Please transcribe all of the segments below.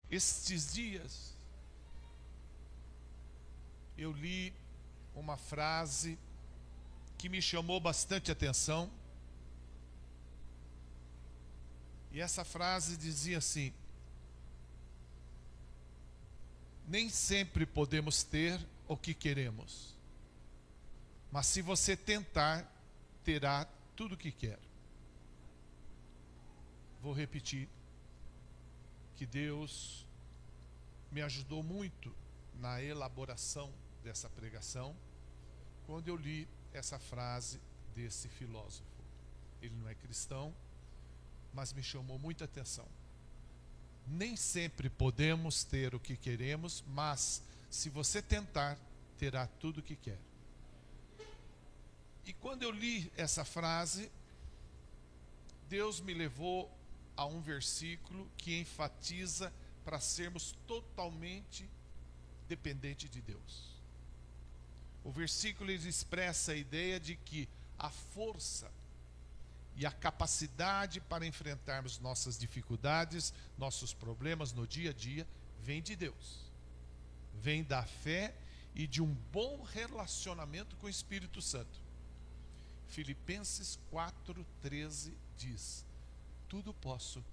Estes dias eu li uma frase que me chamou bastante atenção. E essa frase dizia assim: nem sempre podemos ter o que queremos, mas se você tentar, terá tudo o que quer. Vou repetir, que Deus me ajudou muito na elaboração dessa pregação, quando eu li essa frase desse filósofo. Ele não é cristão, mas me chamou muita atenção. Nem sempre podemos ter o que queremos, mas se você tentar, terá tudo o que quer. E quando eu li essa frase, Deus me levou a um versículo que enfatiza para sermos totalmente dependentes de Deus. O versículo expressa a ideia de que a força e a capacidade para enfrentarmos nossas dificuldades, nossos problemas no dia a dia, vem de Deus. Vem da fé e de um bom relacionamento com o Espírito Santo. Filipenses 4,13 diz: tudo posso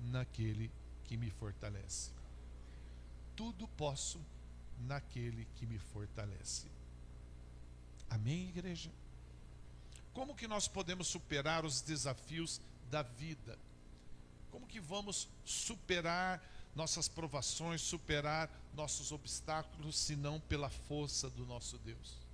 naquele que me fortalece. Tudo posso naquele que me fortalece. Amém, igreja? Como que nós podemos superar os desafios da vida? Como que vamos superar nossas provações, superar nossos obstáculos, se não pela força do nosso Deus?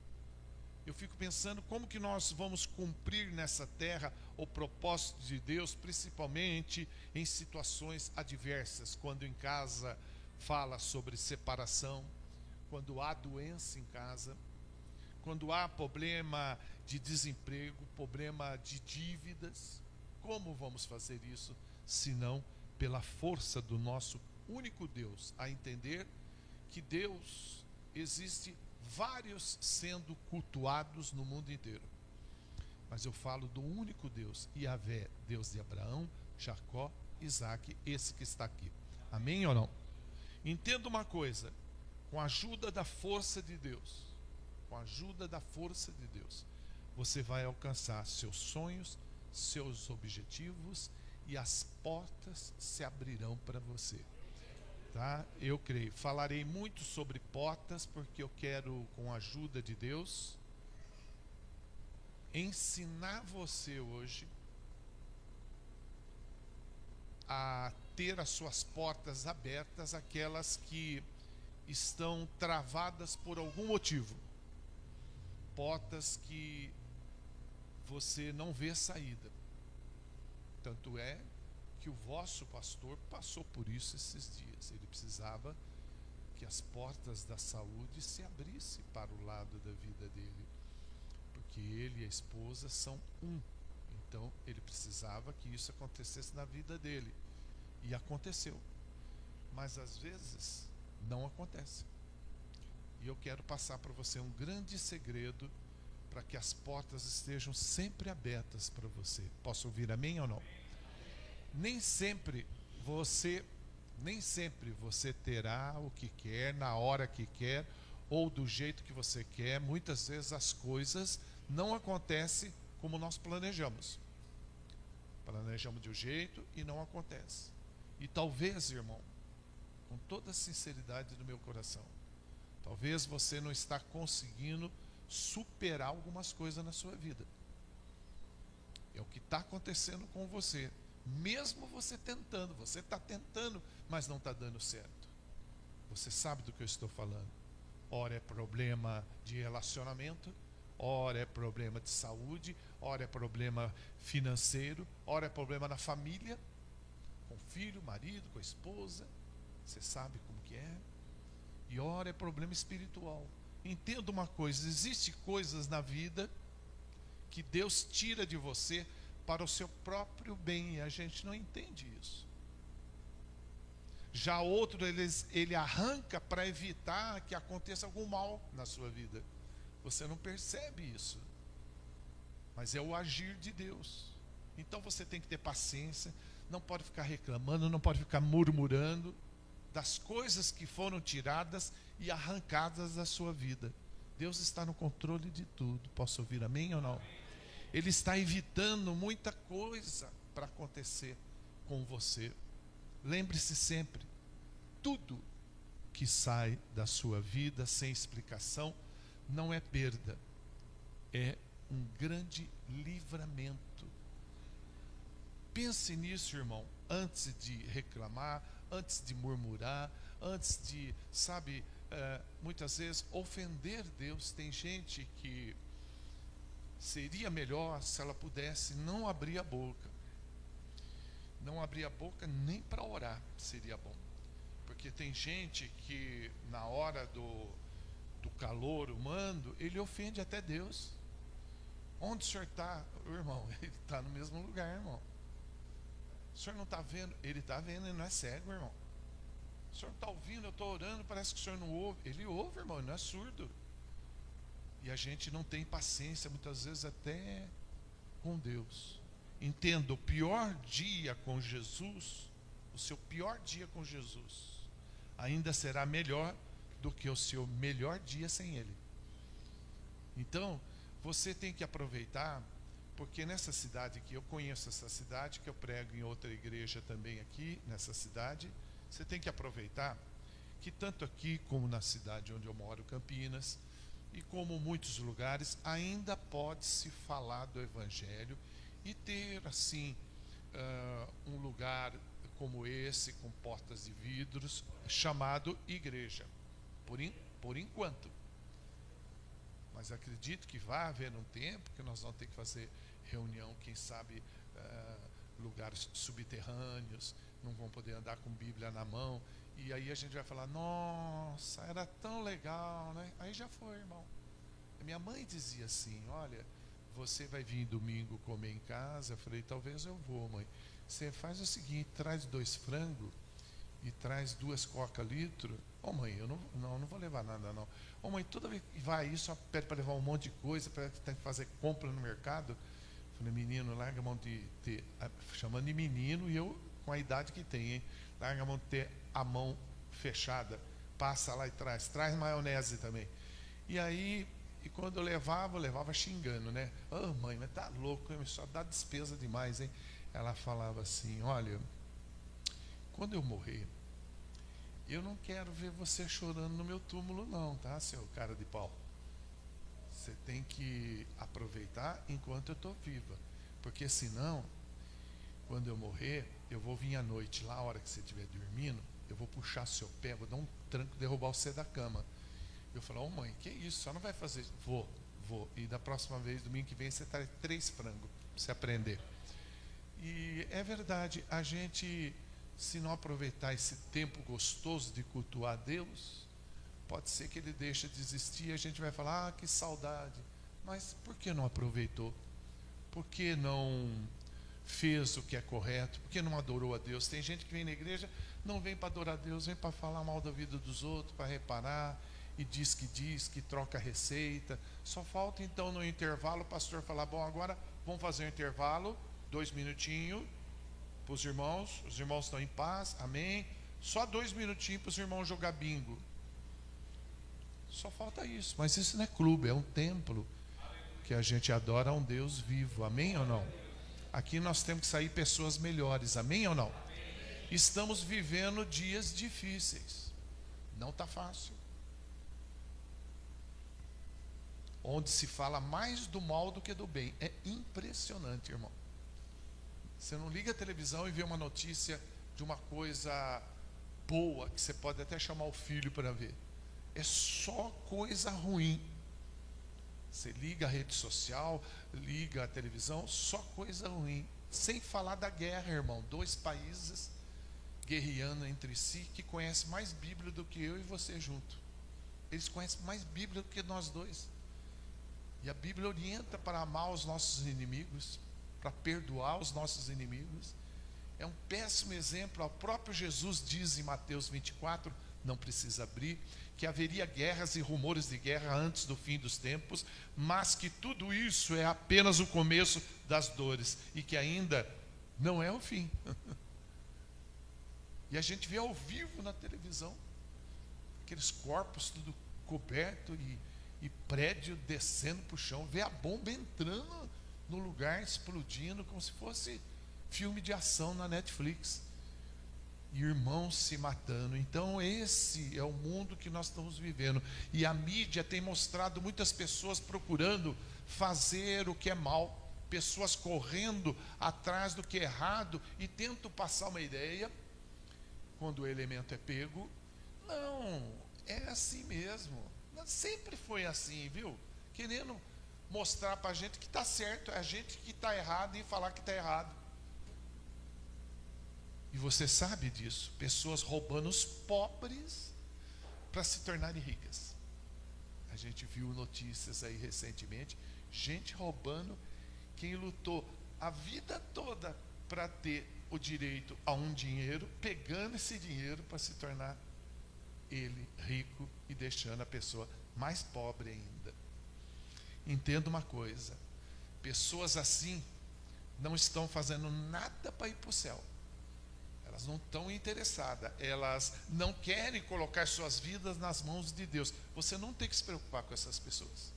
Eu fico pensando como que nós vamos cumprir nessa terra o propósito de Deus, principalmente em situações adversas, quando em casa fala sobre separação, quando há doença em casa, quando há problema de desemprego, problema de dívidas. Como vamos fazer isso, se não pela força do nosso único Deus, a entender que Deus existe vários sendo cultuados no mundo inteiro, mas eu falo do único Deus, Yahvé, Deus de Abraão, Jacó, Isaac, esse que está aqui. Amém ou não? Entenda uma coisa: com a ajuda da força de Deus, com a ajuda da força de Deus, você vai alcançar seus sonhos, seus objetivos, e as portas se abrirão para você. Tá? Eu creio. Falarei muito sobre portas, porque eu quero, com a ajuda de Deus, ensinar você hoje a ter as suas portas abertas, aquelas que estão travadas por algum motivo. Portas que você não vê saída. Tanto é que o vosso pastor passou por isso esses dias. Ele precisava que as portas da saúde se abrissem para o lado da vida dele, porque ele e a esposa são um. Então ele precisava que isso acontecesse na vida dele, e aconteceu. Mas às vezes não acontece. E eu quero passar para você um grande segredo, para que as portas estejam sempre abertas para você. Posso ouvir amém ou não? Nem sempre você terá o que quer, na hora que quer, ou do jeito que você quer. Muitas vezes as coisas não acontecem como nós planejamos. Planejamos de um jeito e não acontece. E talvez, irmão, com toda a sinceridade do meu coração, talvez você não está conseguindo superar algumas coisas na sua vida. É o que está acontecendo com você. Mesmo você tentando, você está tentando, mas não está dando certo. Você sabe do que eu estou falando. Ora é problema de relacionamento, ora é problema de saúde, ora é problema financeiro, ora é problema na família, com o filho, marido, com a esposa. Você sabe como que é. E ora é problema espiritual. Entenda uma coisa: existem coisas na vida que Deus tira de você para o seu próprio bem, e a gente não entende isso. Já outro, ele arranca para evitar que aconteça algum mal na sua vida. Você não percebe isso, mas é o agir de Deus. Então você tem que ter paciência, não pode ficar reclamando, não pode ficar murmurando. das coisas que foram tiradas e arrancadas da sua vida. Deus está no controle de tudo. Posso ouvir amém ou não? Ele está evitando muita coisa para acontecer com você. Lembre-se sempre, tudo que sai da sua vida sem explicação não é perda, é um grande livramento. Pense nisso, irmão, antes de reclamar, antes de murmurar, antes de, muitas vezes ofender Deus. Tem gente que seria melhor se ela pudesse não abrir a boca. Não abrir a boca nem para orar seria bom. Porque tem gente que na hora do calor humano, ele ofende até Deus. Onde o senhor está, irmão? Ele está no mesmo lugar, irmão. O senhor não está vendo? Ele está vendo, ele não é cego, irmão. O senhor não está ouvindo? Eu estou orando, parece que o senhor não ouve. Ele ouve, irmão, ele não é surdo. E a gente não tem paciência, muitas vezes até com Deus. Entenda, o pior dia com Jesus, o seu pior dia com Jesus, ainda será melhor do que o seu melhor dia sem Ele. Então, você tem que aproveitar, porque nessa cidade aqui, eu conheço essa cidade, que eu prego em outra igreja também aqui, nessa cidade. Você tem que aproveitar que tanto aqui como na cidade onde eu moro, Campinas, e como muitos lugares, ainda pode-se falar do Evangelho e ter assim um lugar como esse, com portas de vidros, chamado igreja, por enquanto. Mas acredito que vai haver um tempo que nós vamos ter que fazer reunião, quem sabe lugares subterrâneos, não vão poder andar com Bíblia na mão, e aí a gente vai falar, nossa, era tão legal, né? Aí já foi, irmão. Minha mãe dizia assim, olha, você vai vir domingo comer em casa? Eu falei, talvez eu vou, mãe. Você faz o seguinte, traz 2 frangos e traz 2 coca litro. Ô mãe, eu não vou levar nada não. Ô mãe, toda vez que vai isso, pede para levar um monte de coisa, para ter que fazer compra no mercado. Eu falei, menino, larga a mão de ter, chamando de menino, e eu com a idade que tem, hein? Larga a mão de ter a mão fechada, passa lá e traz maionese também. E aí, quando eu levava xingando, né? Ô mãe, mas tá louco, só dá despesa demais, hein? Ela falava assim, olha, quando eu morrer, eu não quero ver você chorando no meu túmulo não, tá, seu cara de pau? Você tem que aproveitar enquanto eu estou viva, porque senão, quando eu morrer, eu vou vir à noite, lá a hora que você estiver dormindo, eu vou puxar seu pé, vou dar um tranco, derrubar você da cama. Eu falo, ô mãe, que isso? Só não vai fazer isso? Vou. E da próxima vez, domingo que vem, você traz 3 frangos para você aprender. E é verdade, a gente, se não aproveitar esse tempo gostoso de cultuar Deus, pode ser que Ele deixe de existir e a gente vai falar, ah, que saudade. Mas por que não aproveitou? Por que não fez o que é correto? Por que não adorou a Deus? Tem gente que vem na igreja, não vem para adorar a Deus, vem para falar mal da vida dos outros, para reparar, e diz, que troca receita. Só falta então no intervalo o pastor falar, bom, agora vamos fazer um intervalo, 2 minutinhos para os irmãos estão em paz, amém. Só 2 minutinhos para os irmãos jogar bingo. Só falta isso, mas isso não é clube, é um templo que a gente adora a um Deus vivo, amém ou não? Aqui nós temos que sair pessoas melhores, amém ou não? Estamos vivendo dias difíceis, não está fácil, onde se fala mais do mal do que do bem. É impressionante, irmão. Você não liga a televisão e vê uma notícia de uma coisa boa, que você pode até chamar o filho para ver. É só coisa ruim. Você liga a rede social, liga a televisão, só coisa ruim. Sem falar da guerra, irmão. 2 países guerreando entre si, que conhecem mais Bíblia do que eu e você junto. Eles conhecem mais Bíblia do que nós dois. E a Bíblia orienta para amar os nossos inimigos, para perdoar os nossos inimigos. É um péssimo exemplo. O próprio Jesus diz em Mateus 24, não precisa abrir, que haveria guerras e rumores de guerra antes do fim dos tempos, mas que tudo isso é apenas o começo das dores, e que ainda não é o fim. E a gente vê ao vivo na televisão aqueles corpos tudo coberto e prédio descendo para o chão, vê a bomba entrando no lugar, explodindo, como se fosse filme de ação na Netflix. E irmãos se matando. Então esse é o mundo que nós estamos vivendo. E a mídia tem mostrado muitas pessoas procurando fazer o que é mal, pessoas correndo atrás do que é errado e tentam passar uma ideia, quando o elemento é pego. Não, é assim mesmo, sempre foi assim, viu? Querendo mostrar para a gente que está certo, é a gente que está errado em falar que está errado. E você sabe disso, pessoas roubando os pobres para se tornarem ricas. A gente viu notícias aí recentemente, gente roubando quem lutou a vida toda para ter o direito a um dinheiro, pegando esse dinheiro para se tornar ele rico e deixando a pessoa mais pobre ainda. Entenda uma coisa, pessoas assim não estão fazendo nada para ir para o céu. Elas não estão interessadas, elas não querem colocar suas vidas nas mãos de Deus. Você não tem que se preocupar com essas pessoas,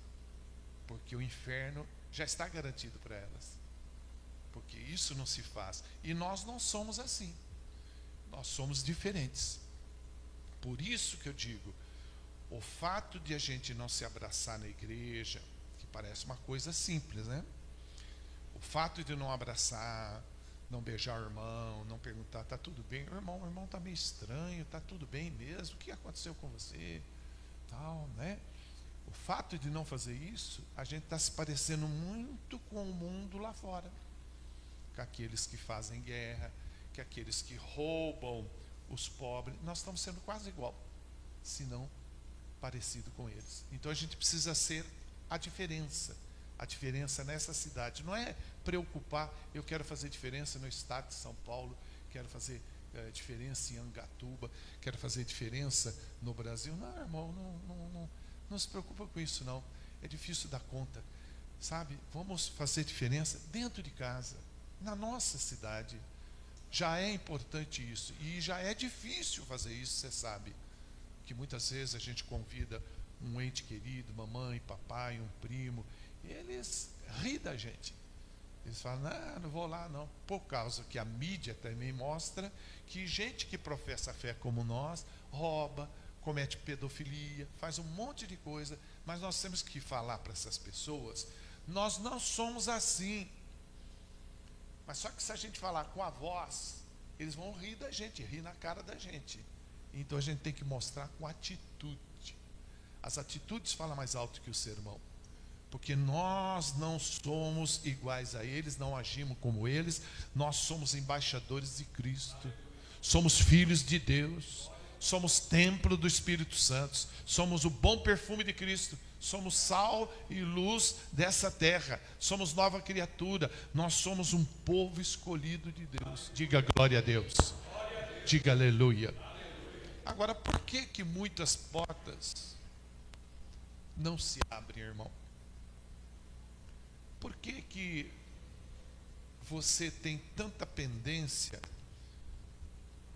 porque o inferno já está garantido para elas, porque isso não se faz. E nós não somos assim, nós somos diferentes. Por isso que eu digo, o fato de a gente não se abraçar na igreja, que parece uma coisa simples, né? O fato de não abraçar, não beijar o irmão, não perguntar, está tudo bem? O irmão está meio estranho, está tudo bem mesmo? O que aconteceu com você? Tal, né? O fato de não fazer isso, a gente está se parecendo muito com o mundo lá fora, com aqueles que fazem guerra, com aqueles que roubam os pobres. Nós estamos sendo quase igual, se não parecido com eles. Então a gente precisa ser a diferença nessa cidade. Não é preocupar, eu quero fazer diferença no estado de São Paulo, quero fazer diferença em Angatuba, quero fazer diferença no Brasil. Não, irmão, não se preocupa com isso não, é difícil dar conta, sabe? Vamos fazer diferença dentro de casa, na nossa cidade. Já é importante isso, e já é difícil fazer isso, você sabe, que muitas vezes a gente convida um ente querido, mamãe, papai, um primo, e eles riem da gente. Eles falam, não vou lá não, por causa que a mídia também mostra que gente que professa a fé como nós, rouba, comete pedofilia, faz um monte de coisa, mas nós temos que falar para essas pessoas, nós não somos assim. Mas só que se a gente falar com a voz, eles vão rir da gente, rir na cara da gente. Então a gente tem que mostrar com atitude. As atitudes falam mais alto que o sermão, porque nós não somos iguais a eles, não agimos como eles. Nós somos embaixadores de Cristo, somos filhos de Deus, somos templo do Espírito Santo, somos o bom perfume de Cristo, somos sal e luz dessa terra, somos nova criatura, nós somos um povo escolhido de Deus. Diga glória a Deus, diga aleluia. Agora, por que muitas portas não se abrem, irmão? Por que você tem tanta pendência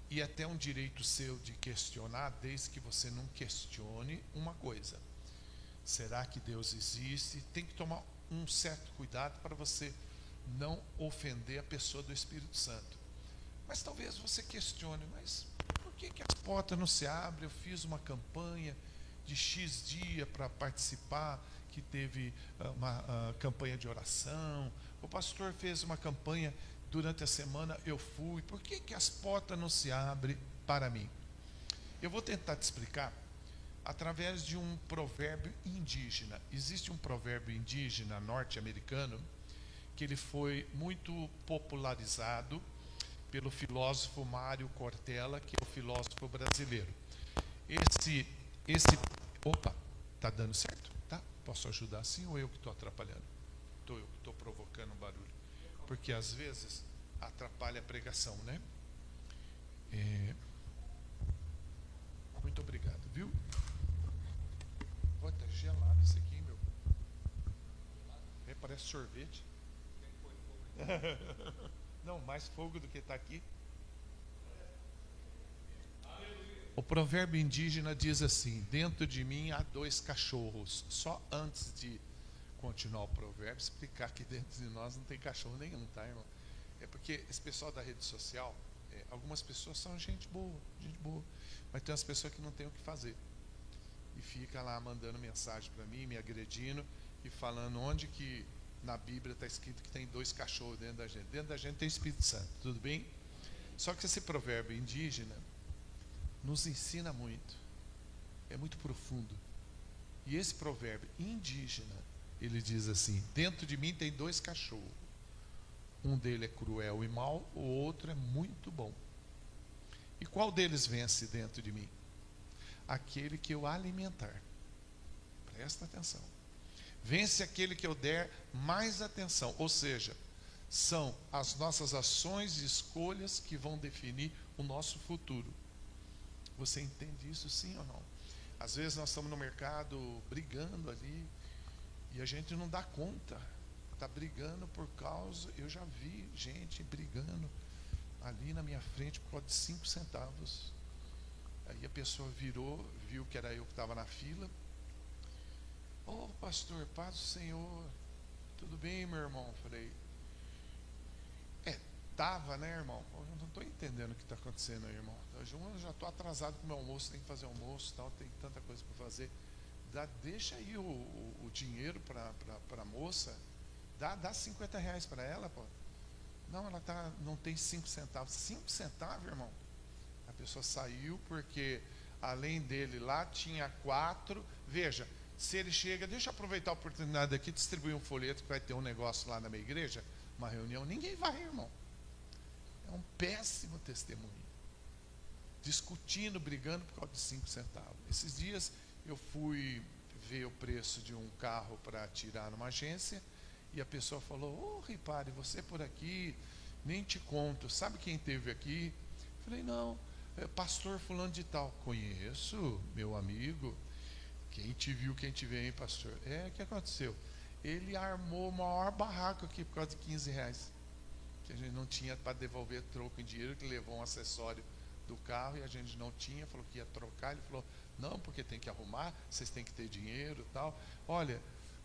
e até um direito seu de questionar, desde que você não questione uma coisa? Será que Deus existe? Tem que tomar um certo cuidado para você não ofender a pessoa do Espírito Santo. Mas talvez você questione, mas por que as portas não se abrem? Eu fiz uma campanha de X dia para participar, que teve uma campanha de oração, o pastor fez uma campanha durante a semana, eu fui. Por que as portas não se abrem para mim? Eu vou tentar te explicar através de um provérbio indígena. Existe um provérbio indígena norte-americano que ele foi muito popularizado pelo filósofo Mário Cortella, que é o filósofo brasileiro. Opa, tá dando certo? Tá? Posso ajudar assim ou eu que estou atrapalhando? Eu que estou provocando um barulho, porque às vezes atrapalha a pregação, né? Muito obrigado, viu? Tá gelado isso aqui, meu. Parece sorvete. Não, mais fogo do que está aqui. O provérbio indígena diz assim: dentro de mim há 2 cachorros. Só antes de continuar o provérbio, explicar que dentro de nós não tem cachorro nenhum, tá, irmão? É porque esse pessoal da rede social, algumas pessoas são gente boa, mas tem umas pessoas que não tem o que fazer. E fica lá mandando mensagem para mim, me agredindo e falando onde que na Bíblia está escrito que tem 2 cachorros dentro da gente. Dentro da gente tem Espírito Santo, tudo bem? Só que esse provérbio indígena nos ensina muito, é muito profundo. E esse provérbio indígena, ele diz assim: dentro de mim tem 2 cachorros. Um deles é cruel e mau, o outro é muito bom. E qual deles vence dentro de mim? Aquele que eu alimentar. Presta atenção. Vence aquele que eu der mais atenção. Ou seja, são as nossas ações e escolhas que vão definir o nosso futuro. Você entende isso, sim ou não? Às vezes nós estamos no mercado brigando ali e a gente não dá conta. Está brigando por causa... Eu já vi gente brigando ali na minha frente por causa de 5 centavos. Aí a pessoa virou, viu que era eu que estava na fila. Ô pastor, paz do Senhor. Tudo bem, meu irmão? Falei, estava, né, irmão? Eu não estou entendendo o que está acontecendo aí, irmão. Eu já estou atrasado com o meu almoço, tem que fazer almoço, tal, tem tanta coisa para fazer. Deixa aí o dinheiro para a moça. Dá 50 reais para ela, pô. Não, ela não tem 5 centavos. 5 centavos, irmão? A pessoa saiu porque além dele lá tinha 4. Veja, se ele chega, deixa eu aproveitar a oportunidade aqui, distribuir um folheto que vai ter um negócio lá na minha igreja, uma reunião, ninguém vai, irmão. É um péssimo testemunho. Discutindo, brigando por causa de 5 centavos. Esses dias eu fui ver o preço de um carro para tirar numa agência e a pessoa falou: ô Ripari, você por aqui, nem te conto, sabe quem esteve aqui? Falei, não, é pastor fulano de tal. Conheço, meu amigo. Quem te viu, quem te vê, hein, pastor? O que aconteceu? Ele armou o maior barraco aqui por causa de 15 reais. Que a gente não tinha para devolver troco em dinheiro, que levou um acessório do carro e a gente não tinha, falou que ia trocar. Ele falou, não, porque tem que arrumar, vocês têm que ter dinheiro e tal. Olha,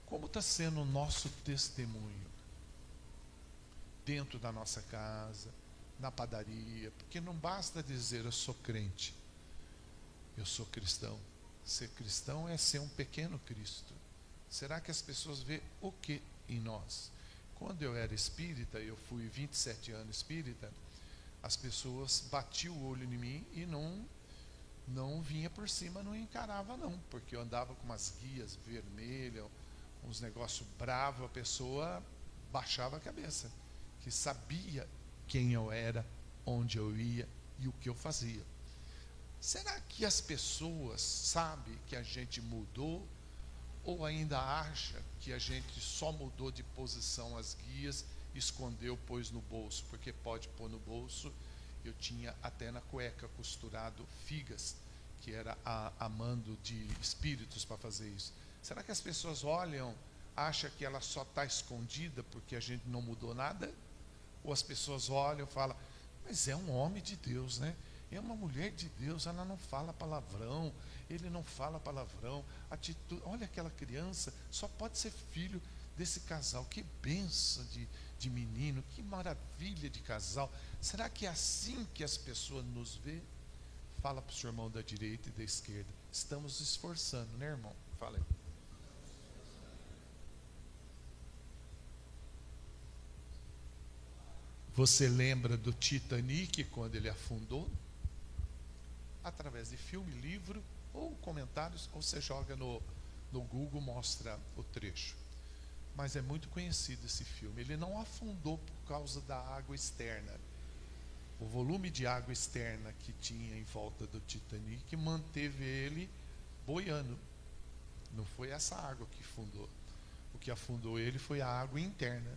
como está sendo o nosso testemunho dentro da nossa casa, na padaria, porque não basta dizer eu sou crente, eu sou cristão. Ser cristão é ser um pequeno Cristo. Será que as pessoas veem o que em nós? Quando eu era espírita, eu fui 27 anos espírita, as pessoas batiam o olho em mim e não vinha por cima, não encarava não, porque eu andava com umas guias vermelhas, uns negócios bravos, a pessoa baixava a cabeça, que sabia quem eu era, onde eu ia e o que eu fazia. Será que as pessoas sabem que a gente mudou ou ainda acha que a gente só mudou de posição as guias, escondeu, pôs no bolso? Porque pode pôr no bolso. Eu tinha até na cueca costurado figas, que era a mando de espíritos para fazer isso. Será que as pessoas olham, acham que ela só está escondida porque a gente não mudou nada? Ou as pessoas olham e falam, mas é um homem de Deus, né? É uma mulher de Deus, ela não fala palavrão, ele não fala palavrão, atitude, olha aquela criança, só pode ser filho desse casal, que benção de menino, que maravilha de casal. Será que é assim que as pessoas nos vê? Fala para o seu irmão da direita e da esquerda, estamos esforçando, né, irmão? Fala aí. Você lembra do Titanic quando ele afundou? Através de filme, livro ou comentários, ou você joga no Google, mostra o trecho. Mas é muito conhecido esse filme. Ele não afundou por causa da água externa. O volume de água externa que tinha em volta do Titanic manteve ele boiando. Não foi essa água que afundou. O que afundou ele foi a água interna.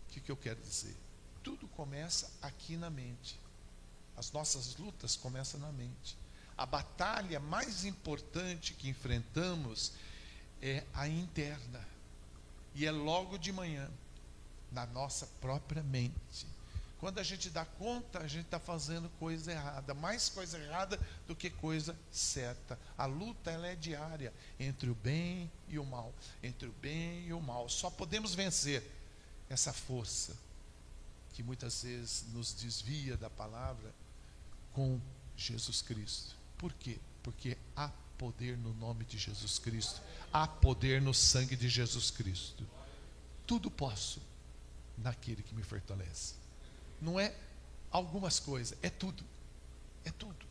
O que eu quero dizer? Tudo começa aqui na mente. As nossas lutas começam na mente. A batalha mais importante que enfrentamos é a interna. E é logo de manhã, na nossa própria mente. Quando a gente dá conta, a gente está fazendo coisa errada, mais coisa errada do que coisa certa. A luta, ela é diária, entre o bem e o mal, entre o bem e o mal. Só podemos vencer essa força que muitas vezes nos desvia da palavra com Jesus Cristo. Por quê? Porque há poder no nome de Jesus Cristo, há poder no sangue de Jesus Cristo. Tudo posso naquele que me fortalece. Não é algumas coisas, é tudo. É tudo.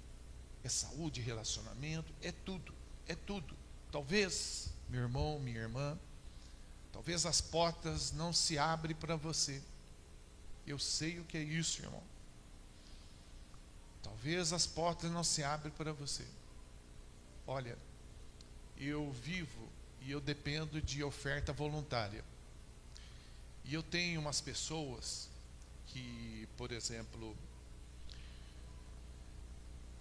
É saúde, relacionamento, é tudo. É tudo. Talvez, meu irmão, minha irmã, talvez as portas não se abrem para você. Eu sei o que é isso, irmão. Talvez as portas não se abrem para você. Olha, eu vivo e eu dependo de oferta voluntária. E eu tenho umas pessoas que, por exemplo,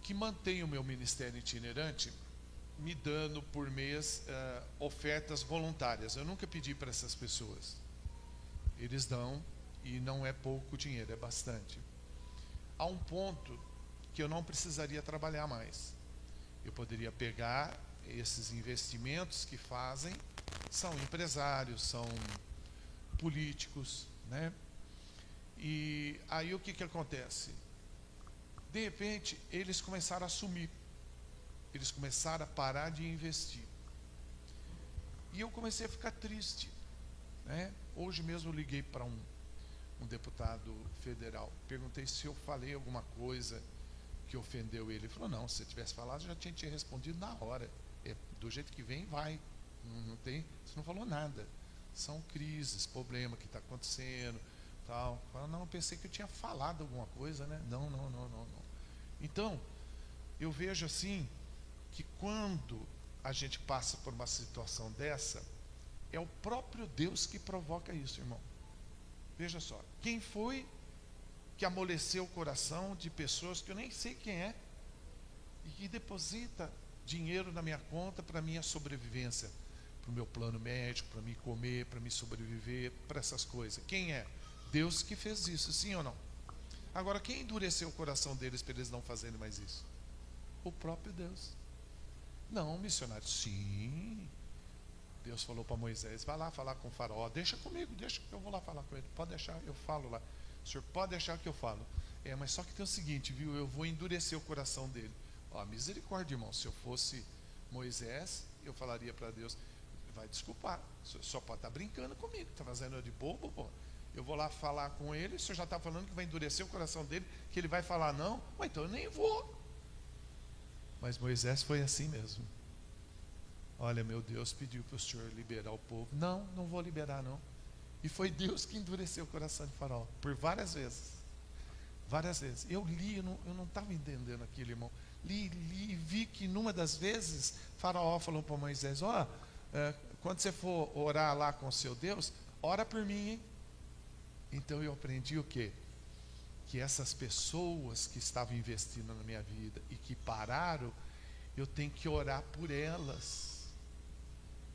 que mantêm o meu ministério itinerante, me dando por mês ofertas voluntárias. Eu nunca pedi para essas pessoas. Eles dão, e não é pouco dinheiro, é bastante. Há um ponto que eu não precisaria trabalhar mais. Eu poderia pegar esses investimentos que fazem, são empresários, são políticos, né? E aí o que acontece? De repente, eles começaram a sumir. Eles começaram a parar de investir. E eu comecei a ficar triste, né? Hoje mesmo eu liguei para um deputado federal. Perguntei se eu falei alguma coisa que ofendeu ele. Ele falou, não, se você tivesse falado, eu já tinha te respondido na hora. Do jeito que vem, vai. Não tem, você não falou nada. São crises, problema que está acontecendo, tal. Fala, não, eu pensei que eu tinha falado alguma coisa, né? Não. Então, eu vejo assim, que quando a gente passa por uma situação dessa, é o próprio Deus que provoca isso, irmão. Veja só, quem foi que amoleceu o coração de pessoas que eu nem sei quem é, e que deposita dinheiro na minha conta para minha sobrevivência, para o meu plano médico, para me comer, para me sobreviver, para essas coisas? Quem é? Deus que fez isso, sim ou não? Agora, quem endureceu o coração deles para eles não fazerem mais isso? O próprio Deus. Não, missionário, sim. Deus falou para Moisés, vai lá falar com o faraó, deixa comigo, deixa que eu vou lá falar com ele, pode deixar, eu falo lá. O senhor pode deixar que eu falo. Mas só que tem o seguinte, viu, eu vou endurecer o coração dele. Ó, misericórdia, irmão, se eu fosse Moisés, eu falaria para Deus, vai desculpar, só pode estar brincando comigo, está fazendo eu de bobo, pô. Eu vou lá falar com ele, o senhor já está falando que vai endurecer o coração dele, que ele vai falar não, então eu nem vou. Mas Moisés foi assim mesmo. Olha, meu Deus pediu para o senhor liberar o povo. Não vou liberar não. E foi Deus que endureceu o coração de Faraó, por várias vezes. Várias vezes. Eu li, eu não estava entendendo aquilo, irmão. Li e vi que numa das vezes, Faraó falou para Moisés, quando você for orar lá com o seu Deus, ora por mim, hein? Então eu aprendi o quê? Que essas pessoas que estavam investindo na minha vida e que pararam, eu tenho que orar por elas,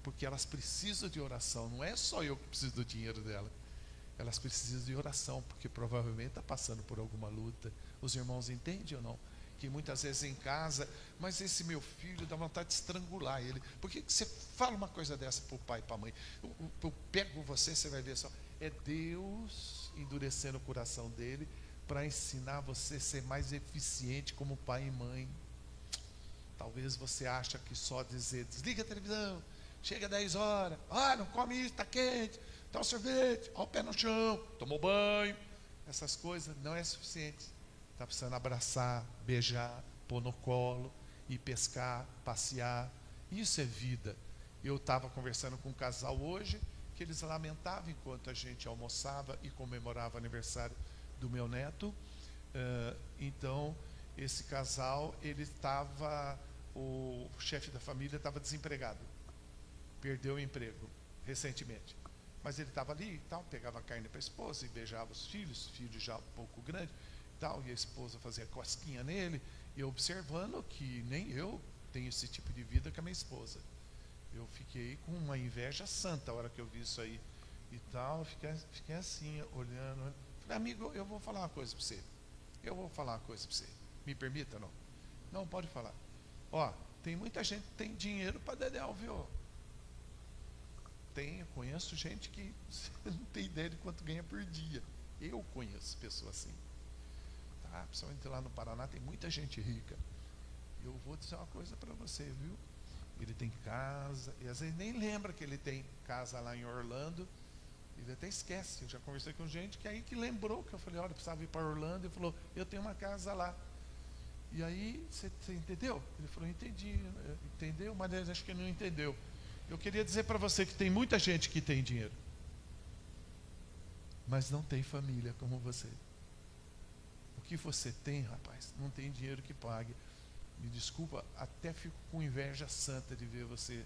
porque elas precisam de oração. Não é só eu que preciso do dinheiro dela, elas precisam de oração, porque provavelmente está passando por alguma luta. Os irmãos entendem ou não? Que muitas vezes em casa, mas esse meu filho dá vontade de estrangular ele. Por que você fala uma coisa dessa para o pai e para a mãe? Eu pego você vai ver só. É Deus endurecendo o coração dele para ensinar você a ser mais eficiente como pai e mãe. Talvez você acha que só dizer, desliga a televisão, chega 10 horas, não come isso, está quente, dá um sorvete, o pé no chão, tomou banho, essas coisas não é suficiente. Está precisando abraçar, beijar, pôr no colo, ir pescar, passear. Isso é vida. Eu estava conversando com um casal hoje, que eles lamentavam enquanto a gente almoçava e comemorava o aniversário do meu neto. Então, esse casal, o chefe da família estava desempregado, perdeu o emprego recentemente, mas ele estava ali e tal, pegava carne para a esposa e beijava os filhos já um pouco grande e tal, e a esposa fazia cosquinha nele, e eu observando que nem eu tenho esse tipo de vida com a minha esposa. Eu fiquei com uma inveja santa a hora que eu vi isso aí e tal, fiquei assim, olhando. Falei, amigo, eu vou falar uma coisa para você. Eu vou falar uma coisa para você. Me permita, não? Não, pode falar. Ó, tem muita gente que tem dinheiro para Dedéu, viu? Eu conheço gente que você não tem ideia de quanto ganha por dia. Eu conheço pessoas assim. Tá? Principalmente lá no Paraná tem muita gente rica. Eu vou dizer uma coisa para você, viu? Ele tem casa, e às vezes nem lembra que ele tem casa lá em Orlando. Ele até esquece. Eu já conversei com gente que aí que lembrou que eu falei, olha, eu precisava ir para Orlando. Ele falou, eu tenho uma casa lá. E aí, você entendeu? Ele falou, entendi. Entendeu? Mas acho que ele não entendeu. Eu queria dizer para você que tem muita gente que tem dinheiro, mas não tem família como você. O que você tem, rapaz, não tem dinheiro que pague. Me desculpa, até fico com inveja santa de ver você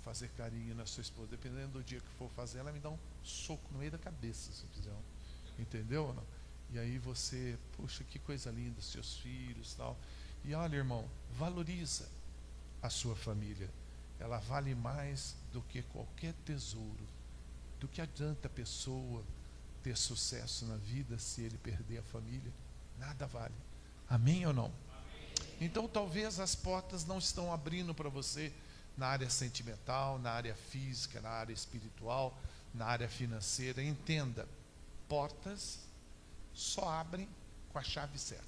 fazer carinho na sua esposa. Dependendo do dia que for fazer, ela me dá um soco no meio da cabeça, se fizer um. Entendeu ou não? E aí você, puxa, que coisa linda, seus filhos e tal. E olha, irmão, valoriza a sua família. Ela vale mais do que qualquer tesouro. Do que adianta a pessoa ter sucesso na vida se ele perder a família? Nada vale. Amém ou não? Então talvez as portas não estão abrindo para você na área sentimental, na área física, na área espiritual, na área financeira. Entenda, portas só abrem com a chave certa.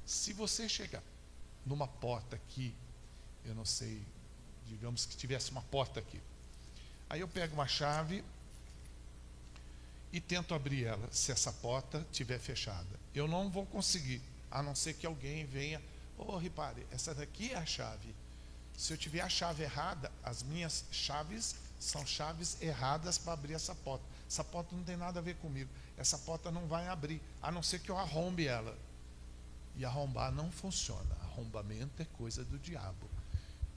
Se você chegar numa porta aqui, eu não sei, digamos que tivesse uma porta aqui, aí eu pego uma chave e tento abrir ela. Se essa porta estiver fechada, eu não vou conseguir, a não ser que alguém venha, repare, essa daqui é a chave. Se eu tiver a chave errada, as minhas chaves são chaves erradas para abrir essa porta. Essa porta não tem nada a ver comigo. Essa porta não vai abrir, a não ser que eu arrombe ela. E arrombar não funciona. Arrombamento é coisa do diabo.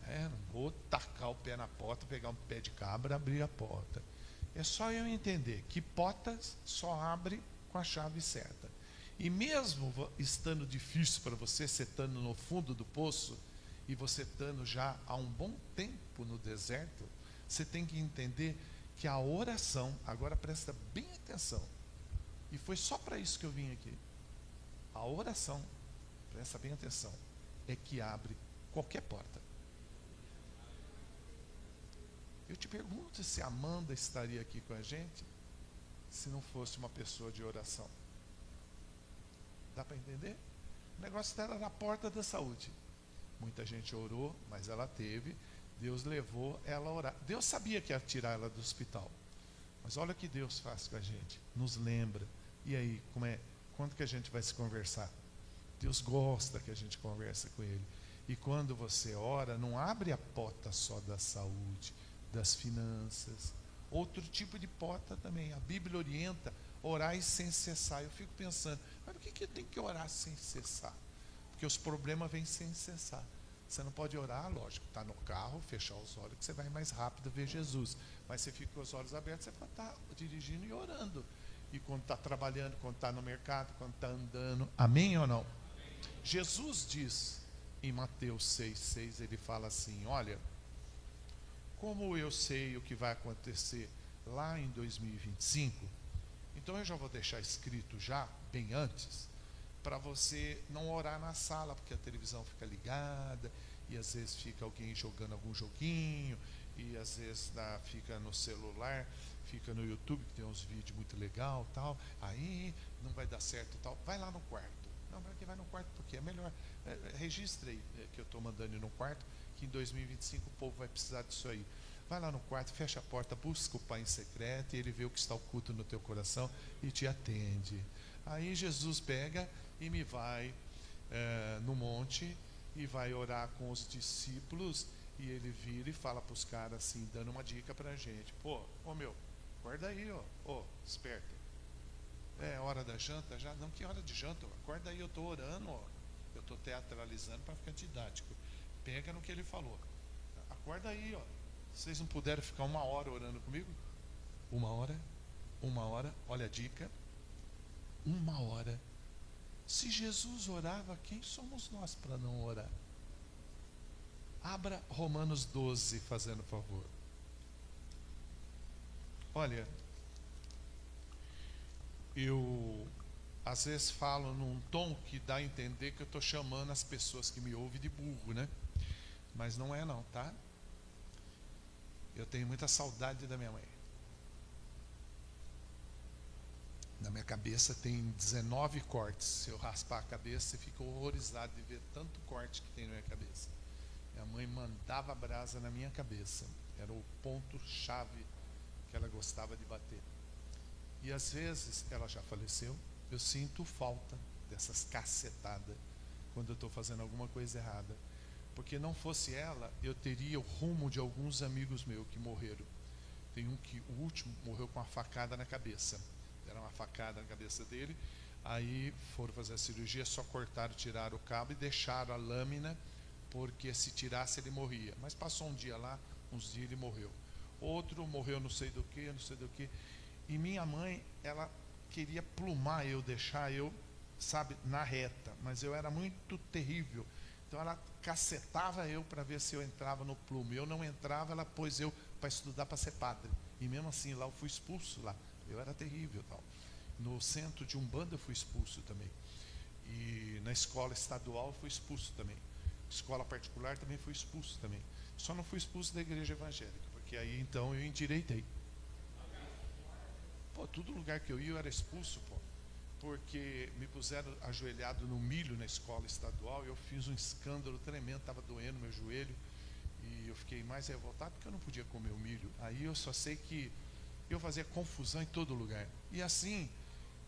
Não vou tacar o pé na porta, pegar um pé de cabra e abrir a porta. É só eu entender que portas só abre com a chave certa. E mesmo estando difícil para você, estando no fundo do poço, e você estando já há um bom tempo no deserto, você tem que entender que a oração, agora presta bem atenção, e foi só para isso que eu vim aqui. A oração, presta bem atenção, é que abre qualquer porta. Eu te pergunto se a Amanda estaria aqui com a gente se não fosse uma pessoa de oração. Dá para entender? O negócio dela era na porta da saúde. Muita gente orou, mas ela teve. Deus levou ela a orar. Deus sabia que ia tirar ela do hospital. Mas olha o que Deus faz com a gente. Nos lembra. E aí, quando que a gente vai se conversar? Deus gosta que a gente converse com Ele. E quando você ora, não abre a porta só da saúde, das finanças. Outro tipo de porta também. A Bíblia orienta orar sem cessar. Eu fico pensando, mas por que eu tenho que orar sem cessar? Porque os problemas vêm sem cessar. Você não pode orar, lógico, está no carro, fechar os olhos, que você vai mais rápido ver Jesus. Mas você fica com os olhos abertos, você pode estar dirigindo e orando. E quando está trabalhando, quando está no mercado, quando está andando. Amém ou não? Amém. Jesus diz em Mateus 6,6, ele fala assim, olha, como eu sei o que vai acontecer lá em 2025, então eu já vou deixar escrito já, bem antes, para você não orar na sala, porque a televisão fica ligada, e às vezes fica alguém jogando algum joguinho, e às vezes fica no celular, fica no YouTube, que tem uns vídeos muito legal, tal, aí não vai dar certo, tal, vai lá no quarto. Não, para que vai no quarto? Porque é melhor, registra aí, que eu estou mandando ir no quarto, que em 2025 o povo vai precisar disso aí. Vai lá no quarto, fecha a porta, busca o Pai em secreto, e Ele vê o que está oculto no teu coração e te atende. Aí Jesus pega e me vai no monte e vai orar com os discípulos, e ele vira e fala para os caras assim, dando uma dica para a gente, meu, acorda aí, esperta, hora da janta já? Não, que hora de janta? Acorda aí, eu estou orando, eu estou teatralizando para ficar didático, pega no que ele falou, acorda aí, vocês não puderam ficar 1 hora orando comigo? 1 hora, olha a dica, 1 hora. Se Jesus orava, quem somos nós para não orar? Abra Romanos 12, fazendo favor. Olha, eu às vezes falo num tom que dá a entender que eu estou chamando as pessoas que me ouvem de burro, né? Mas não é não, tá? Eu tenho muita saudade da minha mãe. Na minha cabeça tem 19 cortes. Se eu raspar a cabeça, você fica horrorizado de ver tanto corte que tem na minha cabeça. Minha mãe mandava brasa na minha cabeça. Era o ponto-chave que ela gostava de bater. E às vezes, ela já faleceu, eu sinto falta dessas cacetadas quando eu estou fazendo alguma coisa errada. Porque não fosse ela, eu teria o rumo de alguns amigos meus que morreram. Tem um que, o último, morreu com uma facada na cabeça. Era uma facada na cabeça dele. Aí foram fazer a cirurgia, só cortaram, tiraram o cabo e deixaram a lâmina, porque se tirasse ele morria. Mas passou um dia lá, uns dias ele morreu. Outro morreu não sei do que, não sei do que. E minha mãe, ela queria plumar eu, deixar eu, sabe, na reta. Mas eu era muito terrível. Então ela cacetava eu para ver se eu entrava no plumo. Eu não entrava, ela pôs eu para estudar para ser padre. E mesmo assim lá eu fui expulso lá. Eu era terrível tal. No centro de Umbanda eu fui expulso também. E na escola estadual eu fui expulso também. Escola particular também fui expulso também. Só não fui expulso da igreja evangélica, porque aí então eu endireitei. Pô, todo lugar que eu ia eu era expulso, pô. Porque me puseram ajoelhado no milho na escola estadual, e eu fiz um escândalo tremendo, estava doendo meu joelho, e eu fiquei mais revoltado porque eu não podia comer o milho. Aí eu só sei que eu fazia confusão em todo lugar. E assim,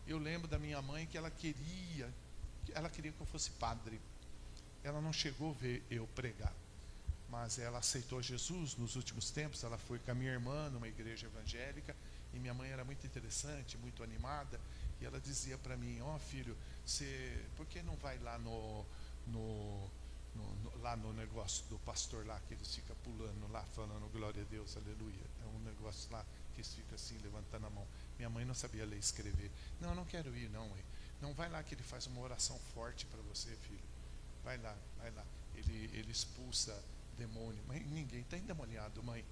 eu lembro da minha mãe que ela queria que eu fosse padre. Ela não chegou a ver eu pregar, mas ela aceitou Jesus nos últimos tempos. Ela foi com a minha irmã numa igreja evangélica, e minha mãe era muito interessante, muito animada, e ela dizia para mim: ó, filho, você, por que não vai lá lá no negócio do pastor lá, que eles ficam pulando lá, falando glória a Deus, aleluia. É um negócio lá que eles ficam assim, levantando a mão. Minha mãe não sabia ler e escrever. Não, eu não quero ir, não, mãe. Não, vai lá que ele faz uma oração forte para você, filho. Vai lá, vai lá. Ele expulsa demônio. Mas ninguém está endemoniado, mãe.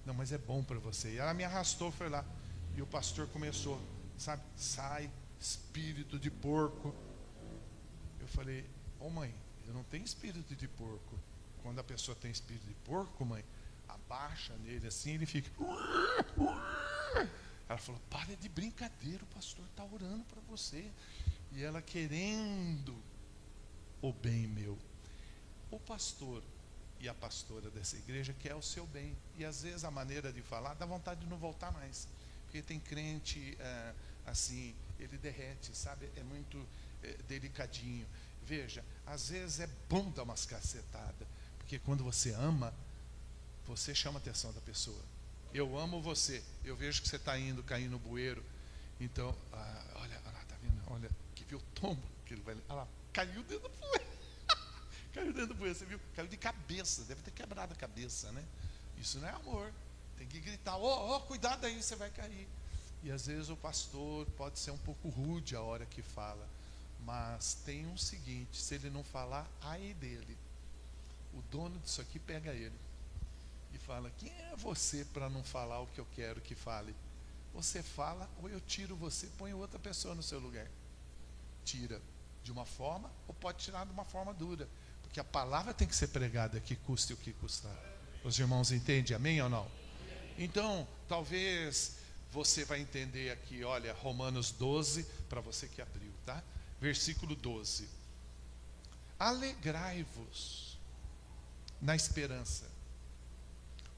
Não, mas é bom para você. E ela me arrastou, foi lá. E o pastor começou, sabe, sai, espírito de porco. Eu falei: ô mãe, eu não tenho espírito de porco. Quando a pessoa tem espírito de porco, mãe, abaixa nele assim, ele fica. Ela falou: para de brincadeira, o pastor está orando para você. E ela querendo o bem meu. O pastor e a pastora dessa igreja quer o seu bem. E às vezes a maneira de falar dá vontade de não voltar mais. Porque tem crente assim, ele derrete, sabe? É muito delicadinho. Veja, às vezes é bom dar umas cacetadas, porque quando você ama, você chama a atenção da pessoa. Eu amo você, eu vejo que você está indo, caindo no bueiro. Então, olha lá, tá vendo? Olha, que viu o tombo que ele vai. Olha lá, caiu dentro do bueiro. Caiu dentro do bueiro, você viu? Caiu de cabeça, deve ter quebrado a cabeça, né? Isso não é amor. Tem que gritar: ô, cuidado aí, você vai cair. E às vezes o pastor pode ser um pouco rude a hora que fala, mas tem um seguinte: se ele não falar, ai dele. O dono disso aqui pega ele e fala: quem é você para não falar o que eu quero que fale? Você fala, ou eu tiro você, ponho outra pessoa no seu lugar. Tira de uma forma, ou pode tirar de uma forma dura, porque a palavra tem que ser pregada, que custe o que custar. Os irmãos entendem, amém ou não? Então, talvez você vai entender aqui, olha, Romanos 12, para você que abriu, tá? Versículo 12. Alegrai-vos na esperança,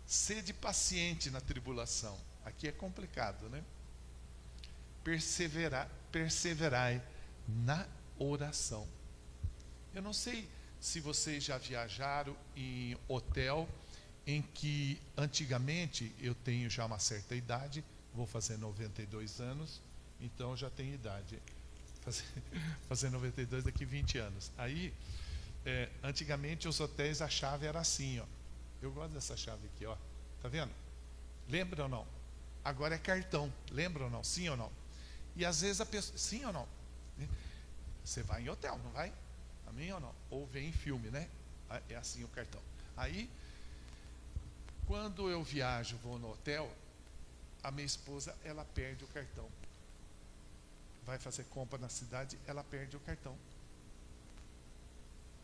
sede paciente na tribulação. Aqui é complicado, né? Perseverai na oração. Eu não sei se vocês já viajaram em hotel em que antigamente, eu tenho já uma certa idade, vou fazer 92 anos, então já tenho idade. Fazer 92 daqui 20 anos. Aí, antigamente os hotéis, a chave era assim, ó. Eu gosto dessa chave aqui, ó. Tá vendo? Lembra ou não? Agora é cartão. Lembra ou não? Sim ou não? E às vezes a pessoa, sim ou não? Você vai em hotel, não vai? Amém ou não? Ou vem em filme, né? É assim o cartão. Aí, quando eu viajo, vou no hotel, a minha esposa, ela perde o cartão. vai fazer compra na cidade, ela perde o cartão.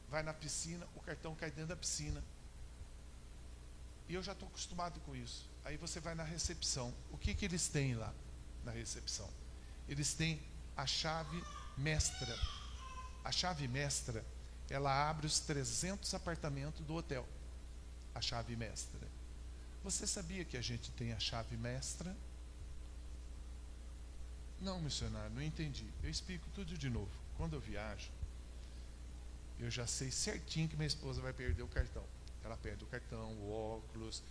Vai na piscina, o cartão cai dentro da piscina. E eu já estou acostumado com isso. Aí você vai na recepção. O que eles têm lá na recepção? Eles têm a chave mestra. A chave mestra, ela abre os 300 apartamentos do hotel. A chave mestra. Você sabia que a gente tem a chave mestra? Não, missionário, não entendi. Eu explico tudo de novo. Quando eu viajo, eu já sei certinho que minha esposa vai perder o cartão. Ela perde o cartão, o óculos.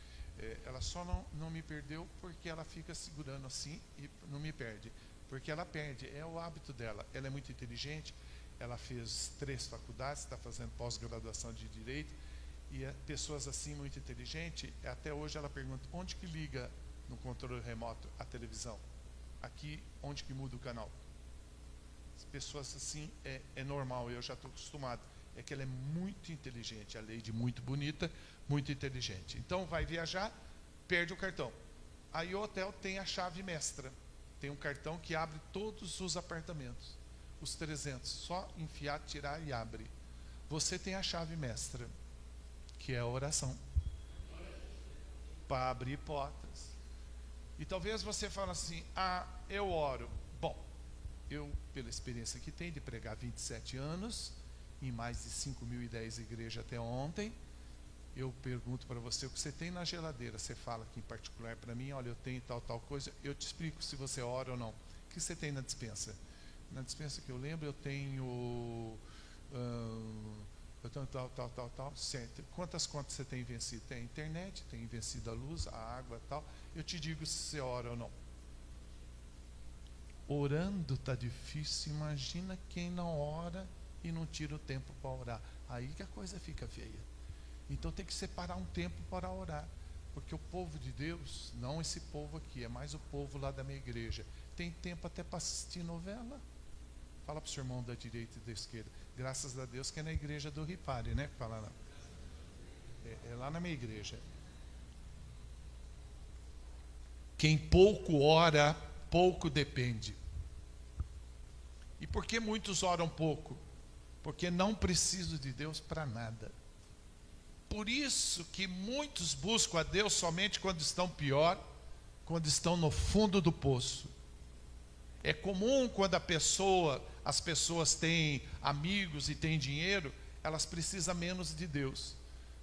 Ela só não me perdeu porque ela fica segurando assim e não me perde. Porque ela perde, é o hábito dela. Ela é muito inteligente, ela fez 3 faculdades, está fazendo pós-graduação de Direito. E pessoas assim muito inteligentes, até hoje ela pergunta, onde que liga no controle remoto a televisão? Aqui, onde que muda o canal? As pessoas assim, é normal, eu já estou acostumado. É que ela é muito inteligente, a Leide muito bonita, muito inteligente. Então vai viajar, perde o cartão. Aí o hotel tem a chave mestra. Tem um cartão que abre todos os apartamentos. Os 300, só enfiar, tirar e abre. Você tem a chave mestra, que é a oração. Para abrir portas. E talvez você fale assim, eu oro. Bom, eu, pela experiência que tenho de pregar 27 anos, em mais de 5.010 igrejas até ontem, eu pergunto para você o que você tem na geladeira. Você fala aqui em particular para mim, olha, eu tenho tal coisa, eu te explico se você ora ou não. O que você tem na despensa? Na despensa que eu lembro, eu tenho tal, certo. Quantas contas você tem vencido? Tem a internet, tem vencido a luz, a água, tal. Eu te digo se você ora ou não. Orando está difícil, imagina quem não ora e não tira o tempo para orar. Aí que a coisa fica feia. Então tem que separar um tempo para orar. Porque o povo de Deus, não esse povo aqui, é mais o povo lá da minha igreja, tem tempo até para assistir novela. Fala para o seu irmão da direita e da esquerda. Graças a Deus que é na igreja do Ripari, né? Fala lá. É lá na minha igreja. Quem pouco ora, pouco depende. E por que muitos oram pouco? Porque não precisam de Deus para nada. Por isso que muitos buscam a Deus somente quando estão pior, quando estão no fundo do poço. É comum quando as pessoas têm amigos e têm dinheiro, elas precisam menos de Deus.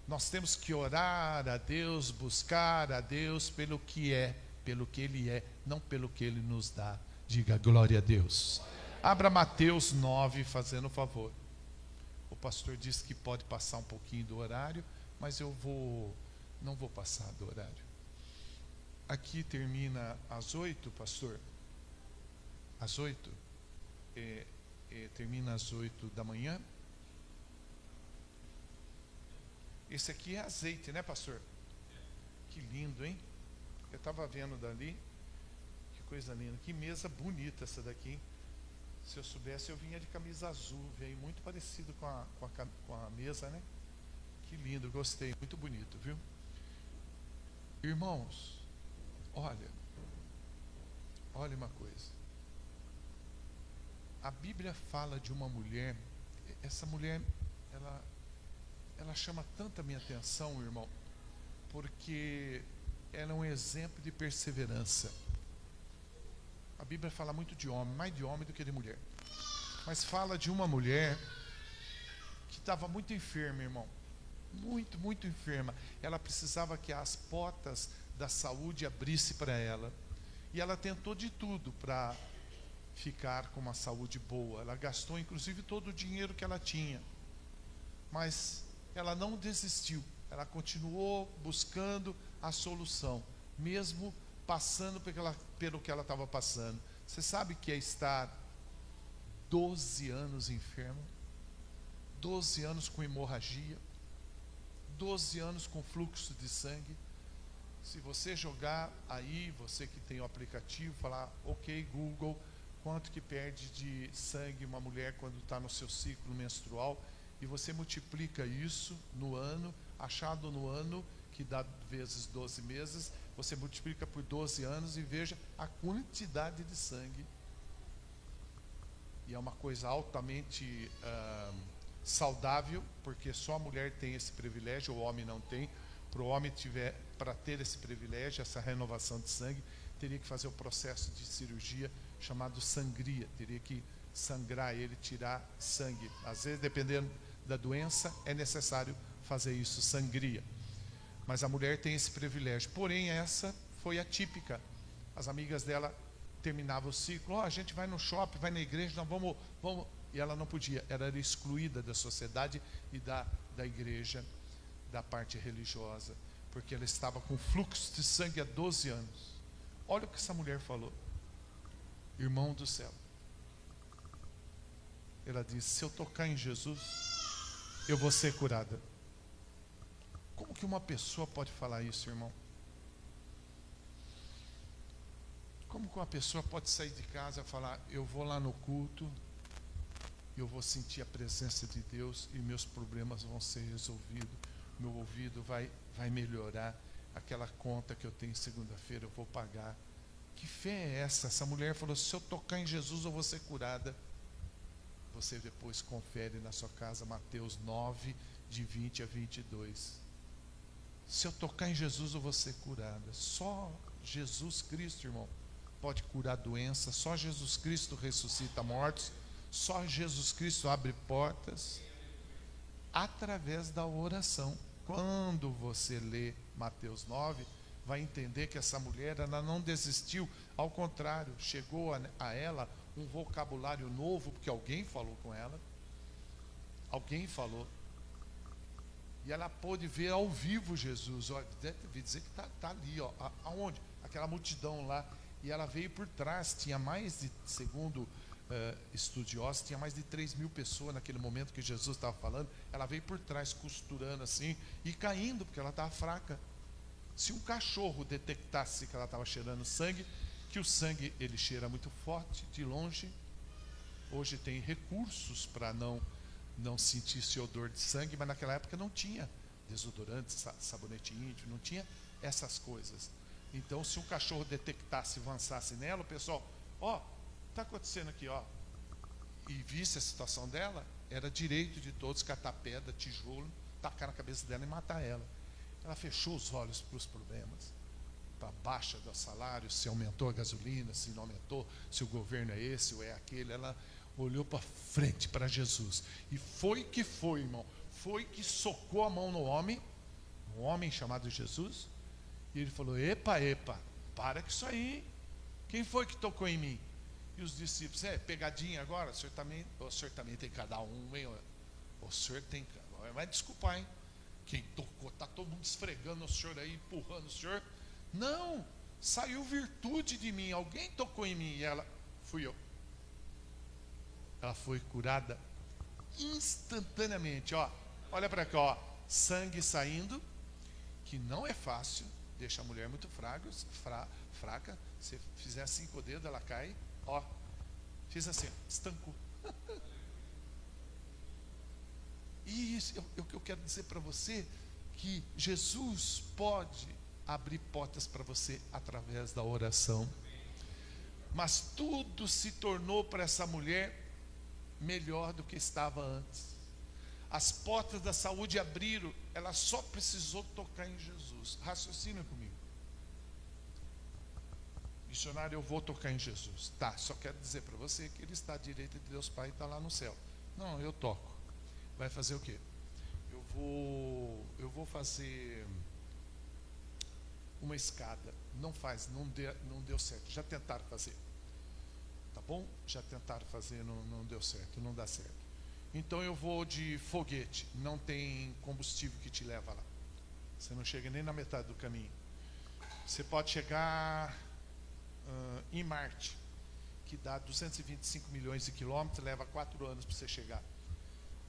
Nós temos que orar a Deus, buscar a Deus pelo que é, pelo que Ele é, não pelo que Ele nos dá. Diga glória a Deus. Abra Mateus 9, fazendo um favor. O pastor disse que pode passar um pouquinho do horário, mas não vou passar do horário. Aqui termina às 8, pastor. Às 8? Termina às 8 da manhã. Esse aqui é azeite, né, pastor? Que lindo, hein? Eu estava vendo dali. Que coisa linda. Que mesa bonita essa daqui. Se eu soubesse, eu vinha de camisa azul. Veio muito parecido com a mesa, né? Que lindo, gostei. Muito bonito, viu? Irmãos, olha uma coisa. A Bíblia fala de uma mulher. Essa mulher, ela chama tanto a minha atenção, irmão, porque ela é um exemplo de perseverança. A Bíblia fala muito de homem, mais de homem do que de mulher. Mas fala de uma mulher que estava muito enferma, irmão. Muito, muito enferma. Ela precisava que as portas da saúde abrissem para ela. E ela tentou de tudo para ficar com uma saúde boa. Ela gastou inclusive todo o dinheiro que ela tinha. Mas ela não desistiu. Ela continuou buscando a solução, mesmo passando pelo que ela estava passando. Você sabe que é estar 12 anos enfermo, 12 anos com hemorragia, 12 anos com fluxo de sangue. Se você jogar aí, você que tem o aplicativo, falar, ok, Google, quanto que perde de sangue uma mulher quando está no seu ciclo menstrual, e você multiplica isso no ano, achado no ano, que dá vezes 12 meses, você multiplica por 12 anos e veja a quantidade de sangue. e é uma coisa altamente saudável, porque só a mulher tem esse privilégio, o homem não tem. Para o homem para ter esse privilégio, essa renovação de sangue, teria que fazer o processo de cirurgia chamado sangria, teria que sangrar ele, tirar sangue. Às vezes, dependendo da doença, é necessário fazer isso, sangria. Mas a mulher tem esse privilégio. Porém, essa foi atípica. As amigas dela terminavam o ciclo. A gente vai no shopping, vai na igreja, nós vamos. E ela não podia. Ela era excluída da sociedade e da igreja, da parte religiosa, porque ela estava com fluxo de sangue há 12 anos. Olha o que essa mulher falou. Irmão do céu. Ela disse: se eu tocar em Jesus, eu vou ser curada. Como que uma pessoa pode falar isso, irmão? Como que uma pessoa pode sair de casa e falar: eu vou lá no culto, eu vou sentir a presença de Deus e meus problemas vão ser resolvidos, meu ouvido vai melhorar, aquela conta que eu tenho segunda-feira eu vou pagar. Que fé é essa? Essa mulher falou: se eu tocar em Jesus eu vou ser curada. Você depois confere na sua casa Mateus 9, de 20 a 22. Se eu tocar em Jesus eu vou ser curada. Só Jesus Cristo, irmão, pode curar doença. Só Jesus Cristo ressuscita mortos. Só Jesus Cristo abre portas através da oração. Quando você lê Mateus 9, vai entender que essa mulher, ela não desistiu, ao contrário, chegou a ela um vocabulário novo, porque alguém falou com ela, alguém falou, e ela pôde ver ao vivo Jesus. Olha, deve dizer que está ali, ó, aonde? Aquela multidão lá, e ela veio por trás, tinha mais de, segundo estudiosos, tinha mais de 3.000 pessoas naquele momento que Jesus estava falando. Ela veio por trás, costurando assim, e caindo, porque ela estava fraca. Se um cachorro detectasse que ela estava cheirando sangue, que o sangue ele cheira muito forte, de longe. Hoje tem recursos para não sentir esse odor de sangue, mas naquela época não tinha desodorante, sabonete índio, não tinha essas coisas. Então, se um cachorro detectasse e avançasse nela, o pessoal, está acontecendo aqui, e visse a situação dela, era direito de todos catar pedra, tijolo, tacar na cabeça dela e matar ela. Ela fechou os olhos para os problemas, para a baixa do salário, se aumentou a gasolina, se não aumentou, se o governo é esse ou é aquele. Ela olhou para frente, para Jesus, e foi, irmão, foi que socou a mão no homem, um homem chamado Jesus, e ele falou: epa, para com isso aí, quem foi que tocou em mim? E os discípulos: pegadinha agora? O senhor também tem cada um, hein? O senhor tem, vai desculpar, hein? Quem tocou? Está todo mundo esfregando o senhor aí, empurrando o senhor. Não, saiu virtude de mim, alguém tocou em mim. E ela: fui eu. Ela foi curada instantaneamente. Olha para cá, sangue saindo, que não é fácil, deixa a mulher muito fraca. Se fizer 5 dedos, ela cai. Fiz assim, estancou. E isso, eu quero dizer para você que Jesus pode abrir portas para você através da oração. Mas tudo se tornou para essa mulher melhor do que estava antes. As portas da saúde abriram, ela só precisou tocar em Jesus. Raciocina comigo. Missionário, eu vou tocar em Jesus. Tá, só quero dizer para você que ele está à direita de Deus Pai e está lá no céu. Não, eu toco. Vai fazer o quê? Eu vou fazer uma escada. Não deu certo. Já tentaram fazer. Tá bom? Já tentaram fazer, não deu certo, não dá certo. Então eu vou de foguete. Não tem combustível que te leva lá. Você não chega nem na metade do caminho. Você pode chegar em Marte, que dá 225 milhões de quilômetros, leva 4 anos para você chegar.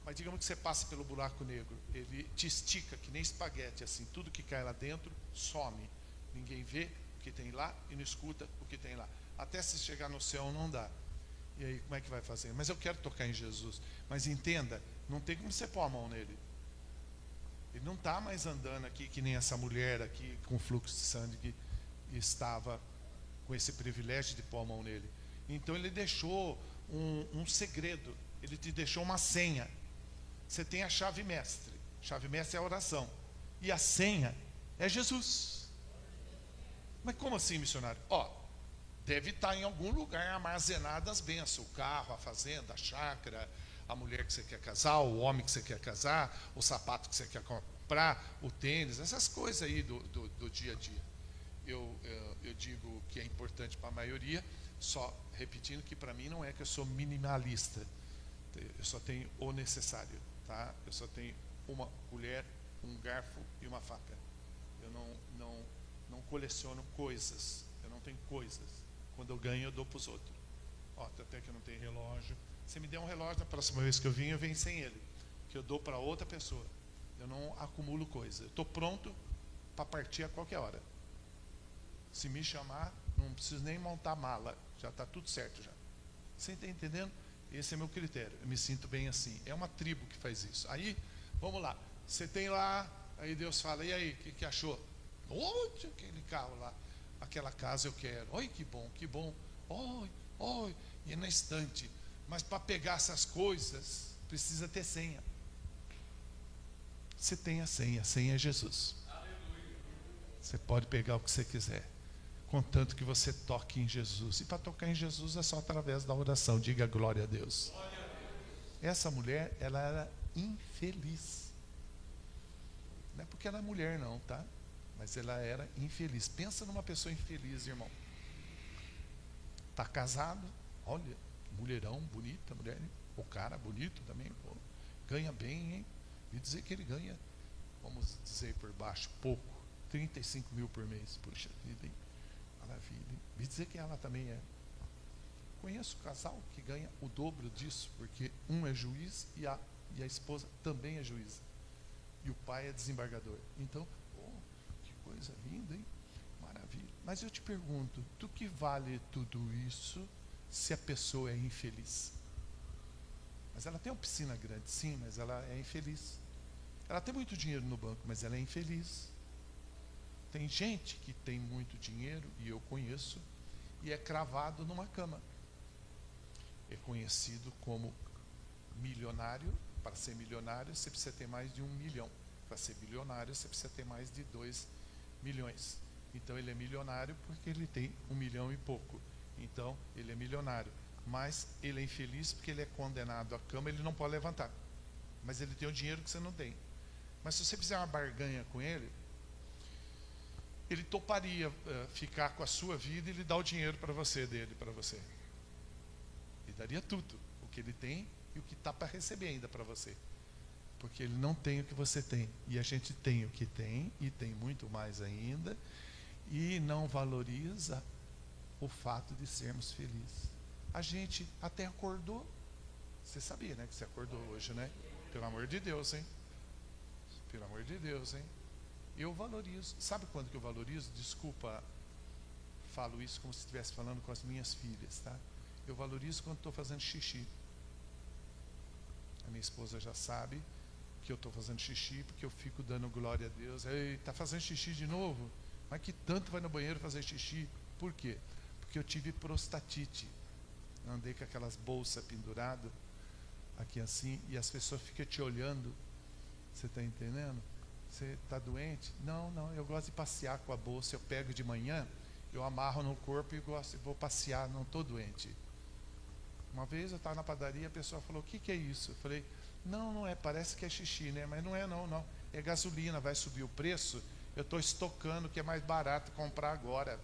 Mas digamos que você passa pelo buraco negro, ele te estica que nem espaguete, assim, tudo que cai lá dentro some. Ninguém vê o que tem lá e não escuta o que tem lá. Até se chegar no céu não dá. E aí como é que vai fazer? Mas eu quero tocar em Jesus. Mas entenda, não tem como você pôr a mão nele. Ele não está mais andando aqui que nem essa mulher aqui com fluxo de sangue que estava com esse privilégio de pôr a mão nele. Então ele deixou um segredo, Ele te deixou uma senha. Você tem a chave mestre. Chave mestre é a oração. E a senha é Jesus. Mas como assim, missionário? Deve estar em algum lugar armazenadas as bênçãos. O carro, a fazenda, a chácara, a mulher que você quer casar, o homem que você quer casar, o sapato que você quer comprar, o tênis, essas coisas aí do dia a dia. Eu digo que é importante para a maioria, só repetindo que para mim não é que eu sou minimalista. Eu só tenho o necessário, tá? Eu só tenho uma colher, um garfo e uma faca. Eu não coleciono coisas. Eu não tenho coisas. Quando eu ganho, eu dou para os outros. Até que eu não tenho relógio. Se me der um relógio, da próxima vez que eu venho sem ele. Que eu dou para outra pessoa. Eu não acumulo coisa. Eu estou pronto para partir a qualquer hora. Se me chamar, não preciso nem montar mala. Já está tudo certo já. Você está entendendo? Esse é meu critério. Eu me sinto bem assim. É uma tribo que faz isso. Aí, vamos lá. Você tem lá, aí Deus fala, e aí, o que achou? Onde aquele carro lá? Aquela casa eu quero. Oi, que bom, que bom. Oi. E é na estante. Mas para pegar essas coisas, precisa ter senha. Você tem a senha é Jesus. Você pode pegar o que você quiser, contanto que você toque em Jesus. E para tocar em Jesus é só através da oração. Diga glória a Deus. Essa mulher, ela era infeliz. Não é porque ela é mulher não, tá? Mas ela era infeliz. Pensa numa pessoa infeliz, irmão. Está casado, olha, mulherão, bonita, mulher. O cara bonito também, ganha bem, hein? E dizer que ele ganha, vamos dizer por baixo, pouco, 35 mil por mês. Puxa vida, hein? Maravilha, hein? E dizer que ela também é. Conheço casal que ganha o dobro disso, porque um é juiz e a esposa também é juíza. E o pai é desembargador. Então, que coisa linda, hein? Maravilha. Mas eu te pergunto, do que vale tudo isso se a pessoa é infeliz? Mas ela tem uma piscina grande, sim, mas ela é infeliz. Ela tem muito dinheiro no banco, mas ela é infeliz. Tem gente que tem muito dinheiro, e eu conheço, e é cravado numa cama. É conhecido como milionário. Para ser milionário, você precisa ter mais de 1 milhão. Para ser bilionário, você precisa ter mais de 2 milhões. Então, ele é milionário porque ele tem 1 milhão e pouco. Então, ele é milionário. Mas ele é infeliz porque ele é condenado à cama, ele não pode levantar. Mas ele tem o dinheiro que você não tem. Mas se você fizer uma barganha com ele, ele toparia ficar com a sua vida e lhe dar o dinheiro para você, dele para você. Ele daria tudo, o que ele tem e o que está para receber ainda para você. Porque ele não tem o que você tem. E a gente tem o que tem, e tem muito mais ainda, e não valoriza o fato de sermos felizes. A gente até acordou. Você sabia, né, que você acordou hoje, né? Pelo amor de Deus, hein? Pelo amor de Deus, hein? Eu valorizo. Sabe quando que eu valorizo? Desculpa, falo isso como se estivesse falando com as minhas filhas, tá? Eu valorizo quando estou fazendo xixi. A minha esposa já sabe que eu estou fazendo xixi, porque eu fico dando glória a Deus. Ei, está fazendo xixi de novo? Mas que tanto vai no banheiro fazer xixi? Por quê? Porque eu tive prostatite. Andei com aquelas bolsas penduradas aqui assim, e as pessoas ficam te olhando. Você está entendendo? Você está doente? Não, eu gosto de passear com a bolsa. Eu pego de manhã, eu amarro no corpo e vou passear, não estou doente. Uma vez eu estava na padaria, a pessoa falou, o que é isso? Eu falei, não é, parece que é xixi, né? Mas não é não, é gasolina, vai subir o preço, eu estou estocando, que é mais barato comprar agora.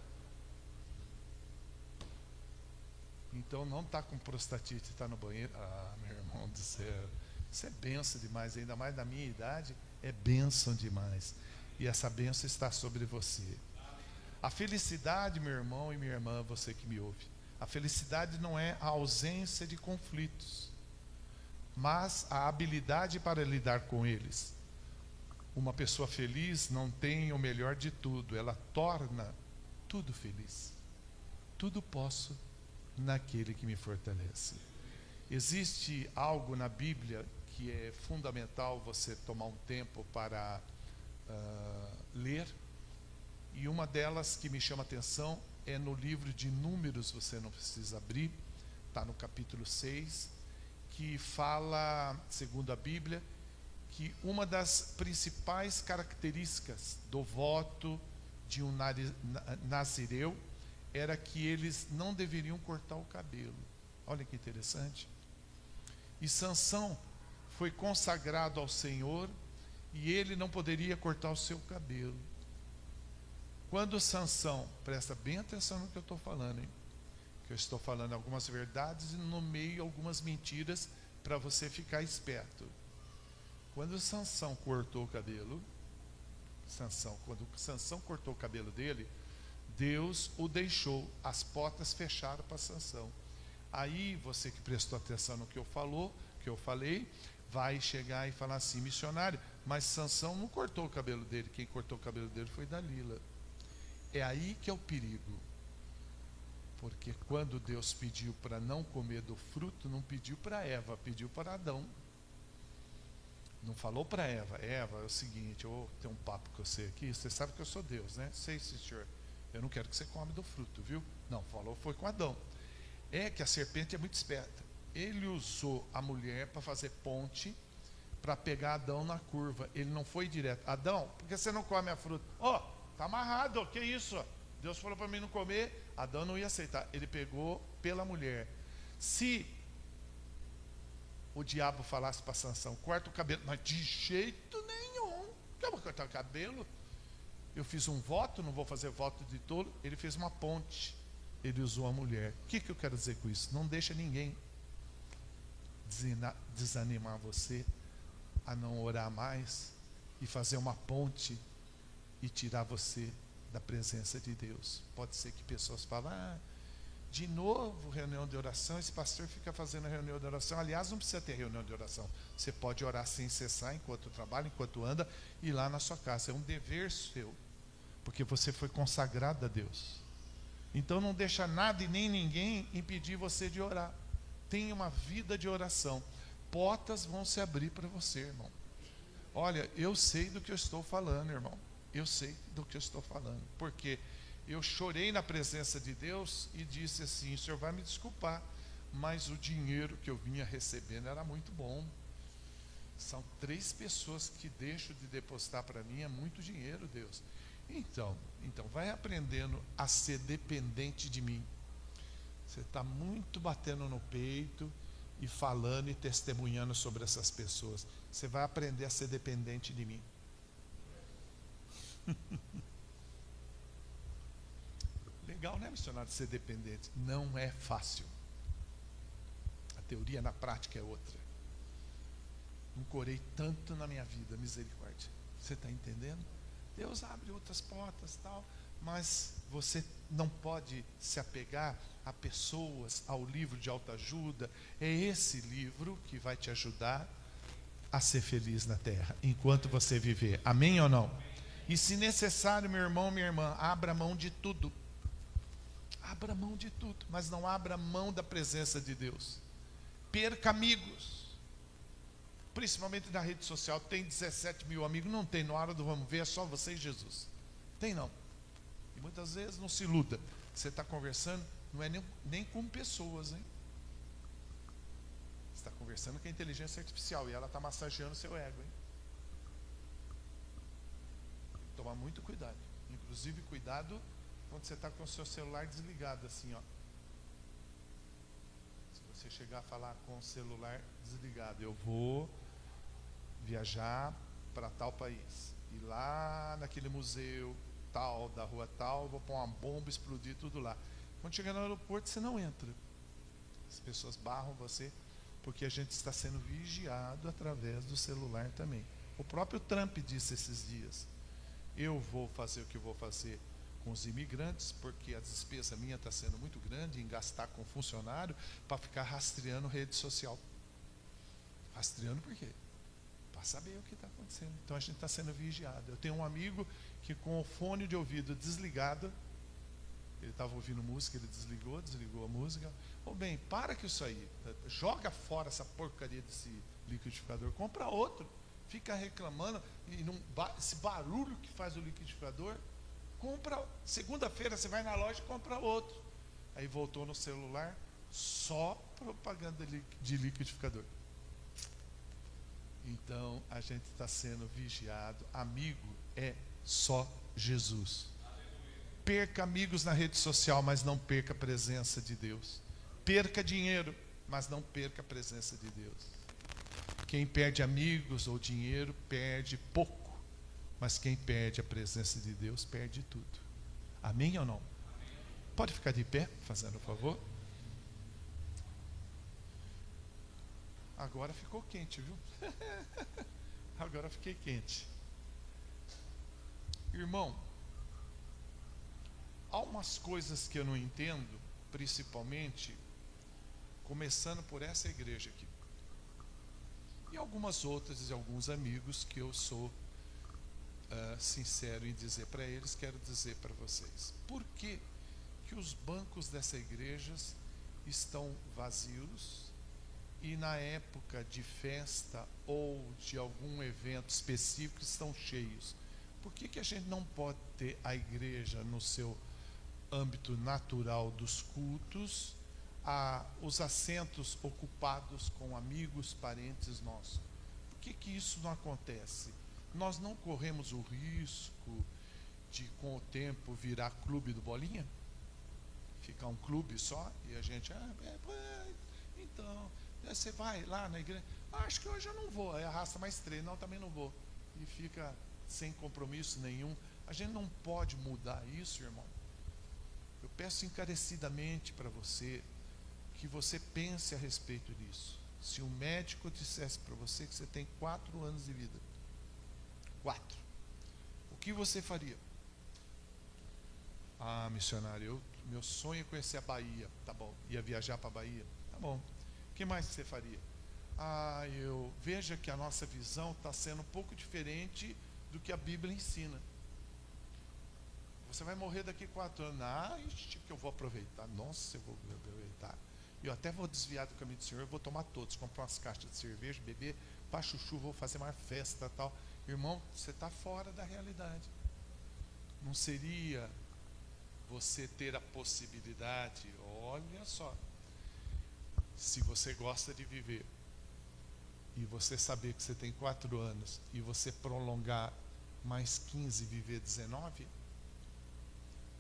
Então não está com prostatite, está no banheiro. Ah, meu irmão do céu, isso é bênção demais, ainda mais na minha idade, é bênção demais. E essa bênção está sobre você. A felicidade, meu irmão e minha irmã, você que me ouve, a felicidade não é a ausência de conflitos, mas a habilidade para lidar com eles. Uma pessoa feliz não tem o melhor de tudo, ela torna tudo feliz. Tudo posso naquele que me fortalece. Existe algo na Bíblia que é fundamental você tomar um tempo para ler, e uma delas que me chama a atenção é no livro de Números. Você não precisa abrir, está no capítulo 6, que fala, segundo a Bíblia, que uma das principais características do voto de um nazireu era que eles não deveriam cortar o cabelo. Olha que interessante. E Sansão foi consagrado ao Senhor e ele não poderia cortar o seu cabelo. Quando Sansão, presta bem atenção no que eu estou falando, hein? Que eu estou falando algumas verdades e no meio algumas mentiras para você ficar esperto. Quando Sansão cortou o cabelo, quando Sansão cortou o cabelo dele, Deus o deixou, as portas fecharam para Sansão. Aí você que prestou atenção no que eu falei, vai chegar e falar assim: missionário, mas Sansão não cortou o cabelo dele, quem cortou o cabelo dele foi Dalila. É aí que é o perigo. Porque quando Deus pediu para não comer do fruto, não pediu para Eva, pediu para Adão. Não falou para Eva: Eva, é o seguinte, eu vou ter um papo com você aqui, você sabe que eu sou Deus, né? Sei, senhor, eu não quero que você come do fruto, viu? Não, falou, foi com Adão. É que a serpente é muito esperta. Ele usou a mulher para fazer ponte, para pegar Adão na curva. Ele não foi direto: Adão, por que você não come a fruta? Ó, tá amarrado, que isso? Deus falou para mim não comer. Adão não ia aceitar. Ele pegou pela mulher. Se o diabo falasse para Sansão: corta o cabelo, mas de jeito nenhum, eu vou cortar o cabelo. Eu fiz um voto, não vou fazer voto de tolo. Ele fez uma ponte, ele usou a mulher. O que eu quero dizer com isso? Não deixa ninguém desanimar você a não orar mais e fazer uma ponte e tirar você da presença de Deus. Pode ser que pessoas falem: de novo reunião de oração, esse pastor fica fazendo reunião de oração. Aliás, não precisa ter reunião de oração, você pode orar sem cessar, enquanto trabalha, enquanto anda, e lá na sua casa. É um dever seu, porque você foi consagrado a Deus. Então não deixa nada e nem ninguém impedir você de orar. Tenha uma vida de oração, portas vão se abrir para você, irmão. Olha, eu sei do que eu estou falando, irmão. Eu sei do que eu estou falando, porque eu chorei na presença de Deus e disse assim: o senhor vai me desculpar, mas o dinheiro que eu vinha recebendo era muito bom. São 3 pessoas que deixam de depositar para mim, é muito dinheiro, Deus. Então vai aprendendo a ser dependente de mim. Você está muito batendo no peito e falando e testemunhando sobre essas pessoas. Você vai aprender a ser dependente de mim. Legal, né, missionário, ser dependente? Não é fácil. A teoria na prática é outra. Nunca orei tanto na minha vida, misericórdia. Você está entendendo? Deus abre outras portas, tal, mas você não pode se apegar a pessoas, ao livro de autoajuda. É esse livro que vai te ajudar a ser feliz na terra, enquanto você viver. Amém ou não? E se necessário, meu irmão, minha irmã, abra mão de tudo. Abra mão de tudo, mas não abra mão da presença de Deus. Perca amigos, principalmente na rede social. Tem 17 mil amigos? Não tem. Na hora do vamos ver, é só você e Jesus. Tem não. E muitas vezes não se iluda. Você está conversando, não é nem com pessoas, hein? Você está conversando com a inteligência artificial e ela está massageando o seu ego, hein? Tomar muito cuidado. Inclusive, cuidado quando você está com o seu celular desligado, assim, ó. Se você chegar a falar com o celular desligado: eu vou viajar para tal país, e lá naquele museu tal, da rua tal, vou pôr uma bomba, explodir tudo lá. Quando chegar no aeroporto, você não entra. As pessoas barram você, porque a gente está sendo vigiado através do celular também. O próprio Trump disse esses dias: eu vou fazer o que eu vou fazer com os imigrantes, porque a despesa minha está sendo muito grande em gastar com funcionário para ficar rastreando rede social. Rastreando por quê? Para saber o que está acontecendo. Então a gente está sendo vigiado. Eu tenho um amigo que, com o fone de ouvido desligado, ele estava ouvindo música, ele desligou a música. Bem, para com isso aí, joga fora essa porcaria desse liquidificador, compra outro. Fica reclamando, e esse barulho que faz o liquidificador, compra. Segunda-feira você vai na loja e compra outro. Aí voltou no celular, Só propaganda de liquidificador. Então a gente está sendo vigiado. Amigo é só Jesus. Perca amigos na rede social, mas não perca a presença de Deus. Perca dinheiro, mas não perca a presença de Deus. Quem perde amigos ou dinheiro perde pouco, mas quem perde a presença de Deus perde tudo. Amém ou não? Amém. Pode ficar de pé, fazendo o favor. Agora ficou quente, viu? Agora fiquei quente. Irmão, há umas coisas que eu não entendo, principalmente começando por essa igreja aqui. E algumas outras e alguns amigos que eu sou sincero em dizer para eles, quero dizer para vocês. Por que os bancos dessa igreja estão vazios e na época de festa ou de algum evento específico estão cheios? Por que a gente não pode ter a igreja no seu âmbito natural dos cultos, os assentos ocupados com amigos, parentes nossos? Por que isso não acontece? Nós não corremos o risco de, com o tempo, virar clube do Bolinha? Ficar um clube só e a gente, então, você vai lá na igreja, acho que hoje eu não vou, aí arrasta mais 3, não, também não vou, e fica sem compromisso nenhum. A gente não pode mudar isso, irmão. Eu peço encarecidamente para você que você pense a respeito disso. Se um médico dissesse para você que você tem 4 anos de vida, 4, o que você faria? Ah, missionário, meu sonho é conhecer a Bahia. Tá bom, ia viajar para a Bahia. Tá bom, o que mais você faria? Ah, eu veja que a nossa visão está sendo um pouco diferente do que a Bíblia ensina. Você vai morrer daqui 4 anos. Ah, que eu vou aproveitar. Nossa, eu vou aproveitar. Eu até vou desviar do caminho do Senhor, eu vou tomar todos, comprar umas caixas de cerveja, beber, para chuchu, vou fazer uma festa tal. Irmão, você está fora da realidade. Não seria você ter a possibilidade, olha só, se você gosta de viver, e você saber que você tem 4 anos, e você prolongar mais 15 e viver 19,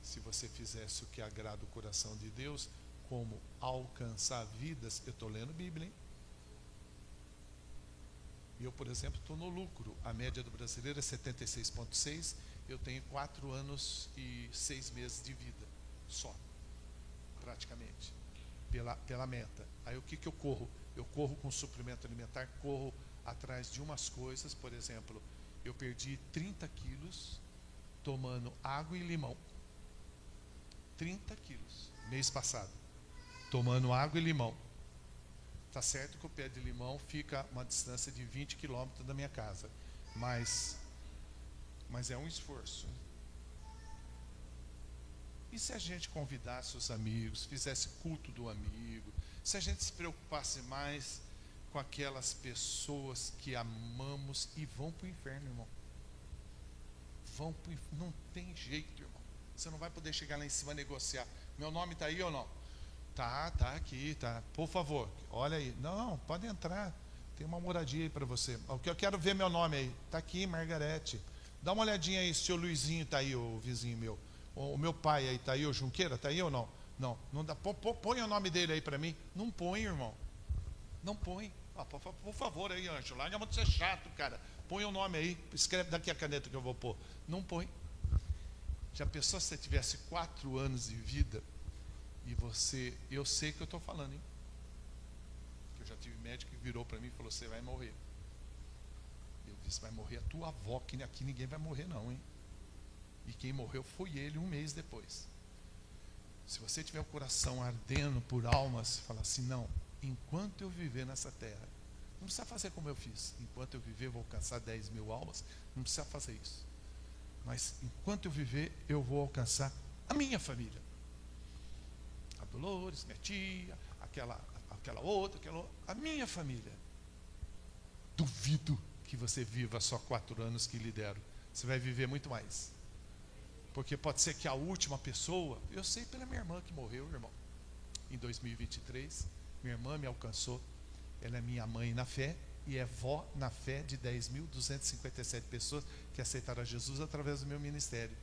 se você fizesse o que agrada o coração de Deus, como alcançar vidas, eu estou lendo Bíblia, hein? Eu, por exemplo, estou no lucro. A média do brasileiro é 76,6. Eu tenho 4 anos e 6 meses de vida, só, praticamente, pela meta. Aí o que eu corro? Eu corro com suplemento alimentar, corro atrás de umas coisas. Por exemplo, eu perdi 30 quilos tomando água e limão. 30 quilos, mês passado, tomando água e limão. Tá certo que o pé de limão fica uma distância de 20 quilômetros da minha casa, mas é um esforço. E se a gente convidasse os amigos, fizesse culto do amigo, se a gente se preocupasse mais com aquelas pessoas que amamos e vão para o inferno, irmão? Vão para o inferno, não tem jeito, irmão. Você não vai poder chegar lá em cima e negociar. Meu nome está aí ou não? Tá aqui, tá. Por favor, olha aí. Não, pode entrar. Tem uma moradia aí para você. O que eu quero ver meu nome aí. Tá aqui, Margarete. Dá uma olhadinha aí, se o Luizinho tá aí, o vizinho meu. O meu pai aí tá aí, o Junqueira tá aí ou não? Não dá. Põe o nome dele aí para mim. Não põe, irmão. Não põe. Por favor aí, Ângelo. Larga muito ser chato, cara. Põe o nome aí. Escreve daqui a caneta que eu vou pôr. Não põe. Já pensou se você tivesse 4 anos de vida e você, eu sei que eu estou falando, hein? Eu já tive médico que virou para mim e falou: você vai morrer. Eu disse: vai morrer a tua avó, que aqui ninguém vai morrer não, hein? E quem morreu foi ele 1 mês depois. Se você tiver o coração ardendo por almas, fala assim: não, enquanto eu viver nessa terra, não precisa fazer como eu fiz. Enquanto eu viver, vou alcançar 10 mil almas. Não precisa fazer isso. Mas enquanto eu viver, eu vou alcançar a minha família. A Dolores, minha tia, aquela outra, a minha família. Duvido que você viva só 4 anos que lhe deram. Você vai viver muito mais. Porque pode ser que a última pessoa, eu sei pela minha irmã que morreu, irmão. em 2023. Minha irmã me alcançou. Ela é minha mãe na fé e é vó na fé de 10.257 pessoas que aceitaram a Jesus através do meu ministério.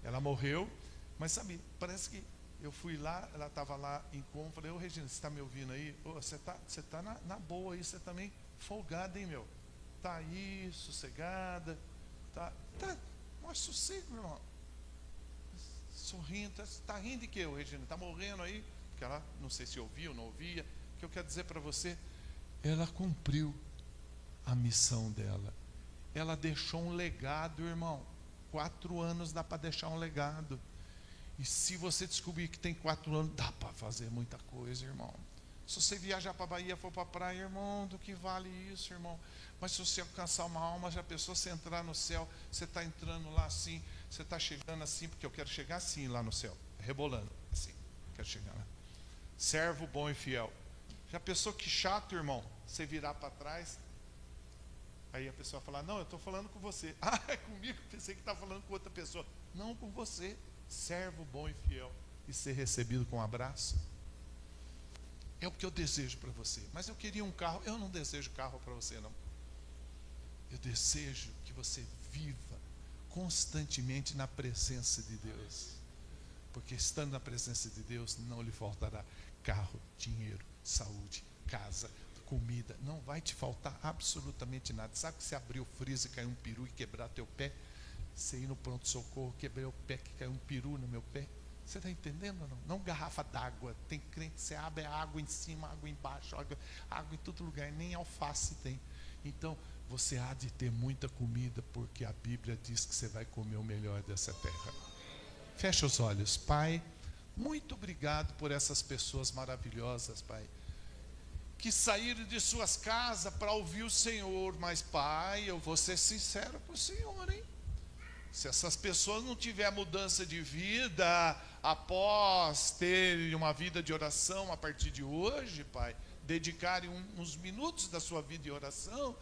Ela morreu, mas sabe, parece que eu fui lá, ela estava lá em como, falei, ô Regina, você está me ouvindo aí? Ô, você tá na boa aí, você também folgada, hein, meu? Tá aí, sossegada, tá, mas sossego, meu irmão. Sorrindo, tá rindo de quê, ô Regina? Tá morrendo aí? Porque ela, não sei se ouvia ou não ouvia. O que eu quero dizer para você, ela cumpriu a missão dela. Ela deixou um legado, irmão. 4 anos dá para deixar um legado. E se você descobrir que tem 4 anos, dá para fazer muita coisa, irmão. Se você viajar para a Bahia, for para a praia, irmão, do que vale isso, irmão? Mas se você alcançar uma alma, já pensou, você entrar no céu, você está entrando lá assim, você está chegando assim, porque eu quero chegar assim lá no céu, rebolando, assim, quero chegar lá. Servo bom e fiel. Já pensou que chato, irmão, você virar para trás, aí a pessoa falar, não, eu estou falando com você. Ah, é comigo, pensei que estava falando com outra pessoa. Não, com você, servo bom e fiel, e ser recebido com um abraço. É o que eu desejo para você. Mas eu queria um carro. Eu não desejo carro para você, não. Eu desejo que você viva constantemente na presença de Deus. Porque estando na presença de Deus, não lhe faltará carro, dinheiro, saúde, casa, comida. Não vai te faltar absolutamente nada. Sabe que você abriu o freezer e caiu um peru e quebrar teu pé? Você ir no pronto-socorro, quebrei o pé, que caiu um peru no meu pé? Você está entendendo ou não? Não garrafa d'água. Tem crente que você abre água em cima, água embaixo, água em todo lugar, nem alface tem. Então, você há de ter muita comida, porque a Bíblia diz que você vai comer o melhor dessa terra. Fecha os olhos. Pai, muito obrigado por essas pessoas maravilhosas, Pai, que saíram de suas casas para ouvir o Senhor. Mas, Pai, eu vou ser sincero com o Senhor, hein? Se essas pessoas não tiverem mudança de vida após terem uma vida de oração a partir de hoje, Pai, dedicarem uns minutos da sua vida de oração,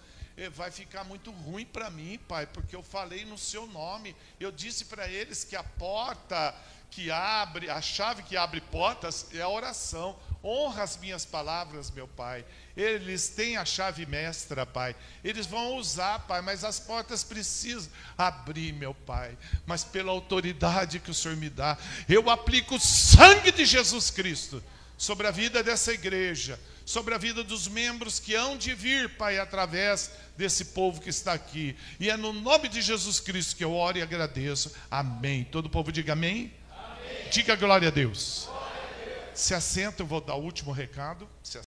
vai ficar muito ruim para mim, Pai, porque eu falei no seu nome. Eu disse para eles que a porta que abre, a chave que abre portas é a oração. Honra as minhas palavras, meu Pai. Eles têm a chave mestra, Pai. Eles vão usar, Pai, mas as portas precisam abrir, meu Pai. Mas pela autoridade que o Senhor me dá, eu aplico o sangue de Jesus Cristo sobre a vida dessa igreja, sobre a vida dos membros que hão de vir, Pai, através desse povo que está aqui. E é no nome de Jesus Cristo que eu oro e agradeço. Amém. Todo o povo diga amém. Amém. Diga glória a Deus. Se assenta, eu vou dar o último recado.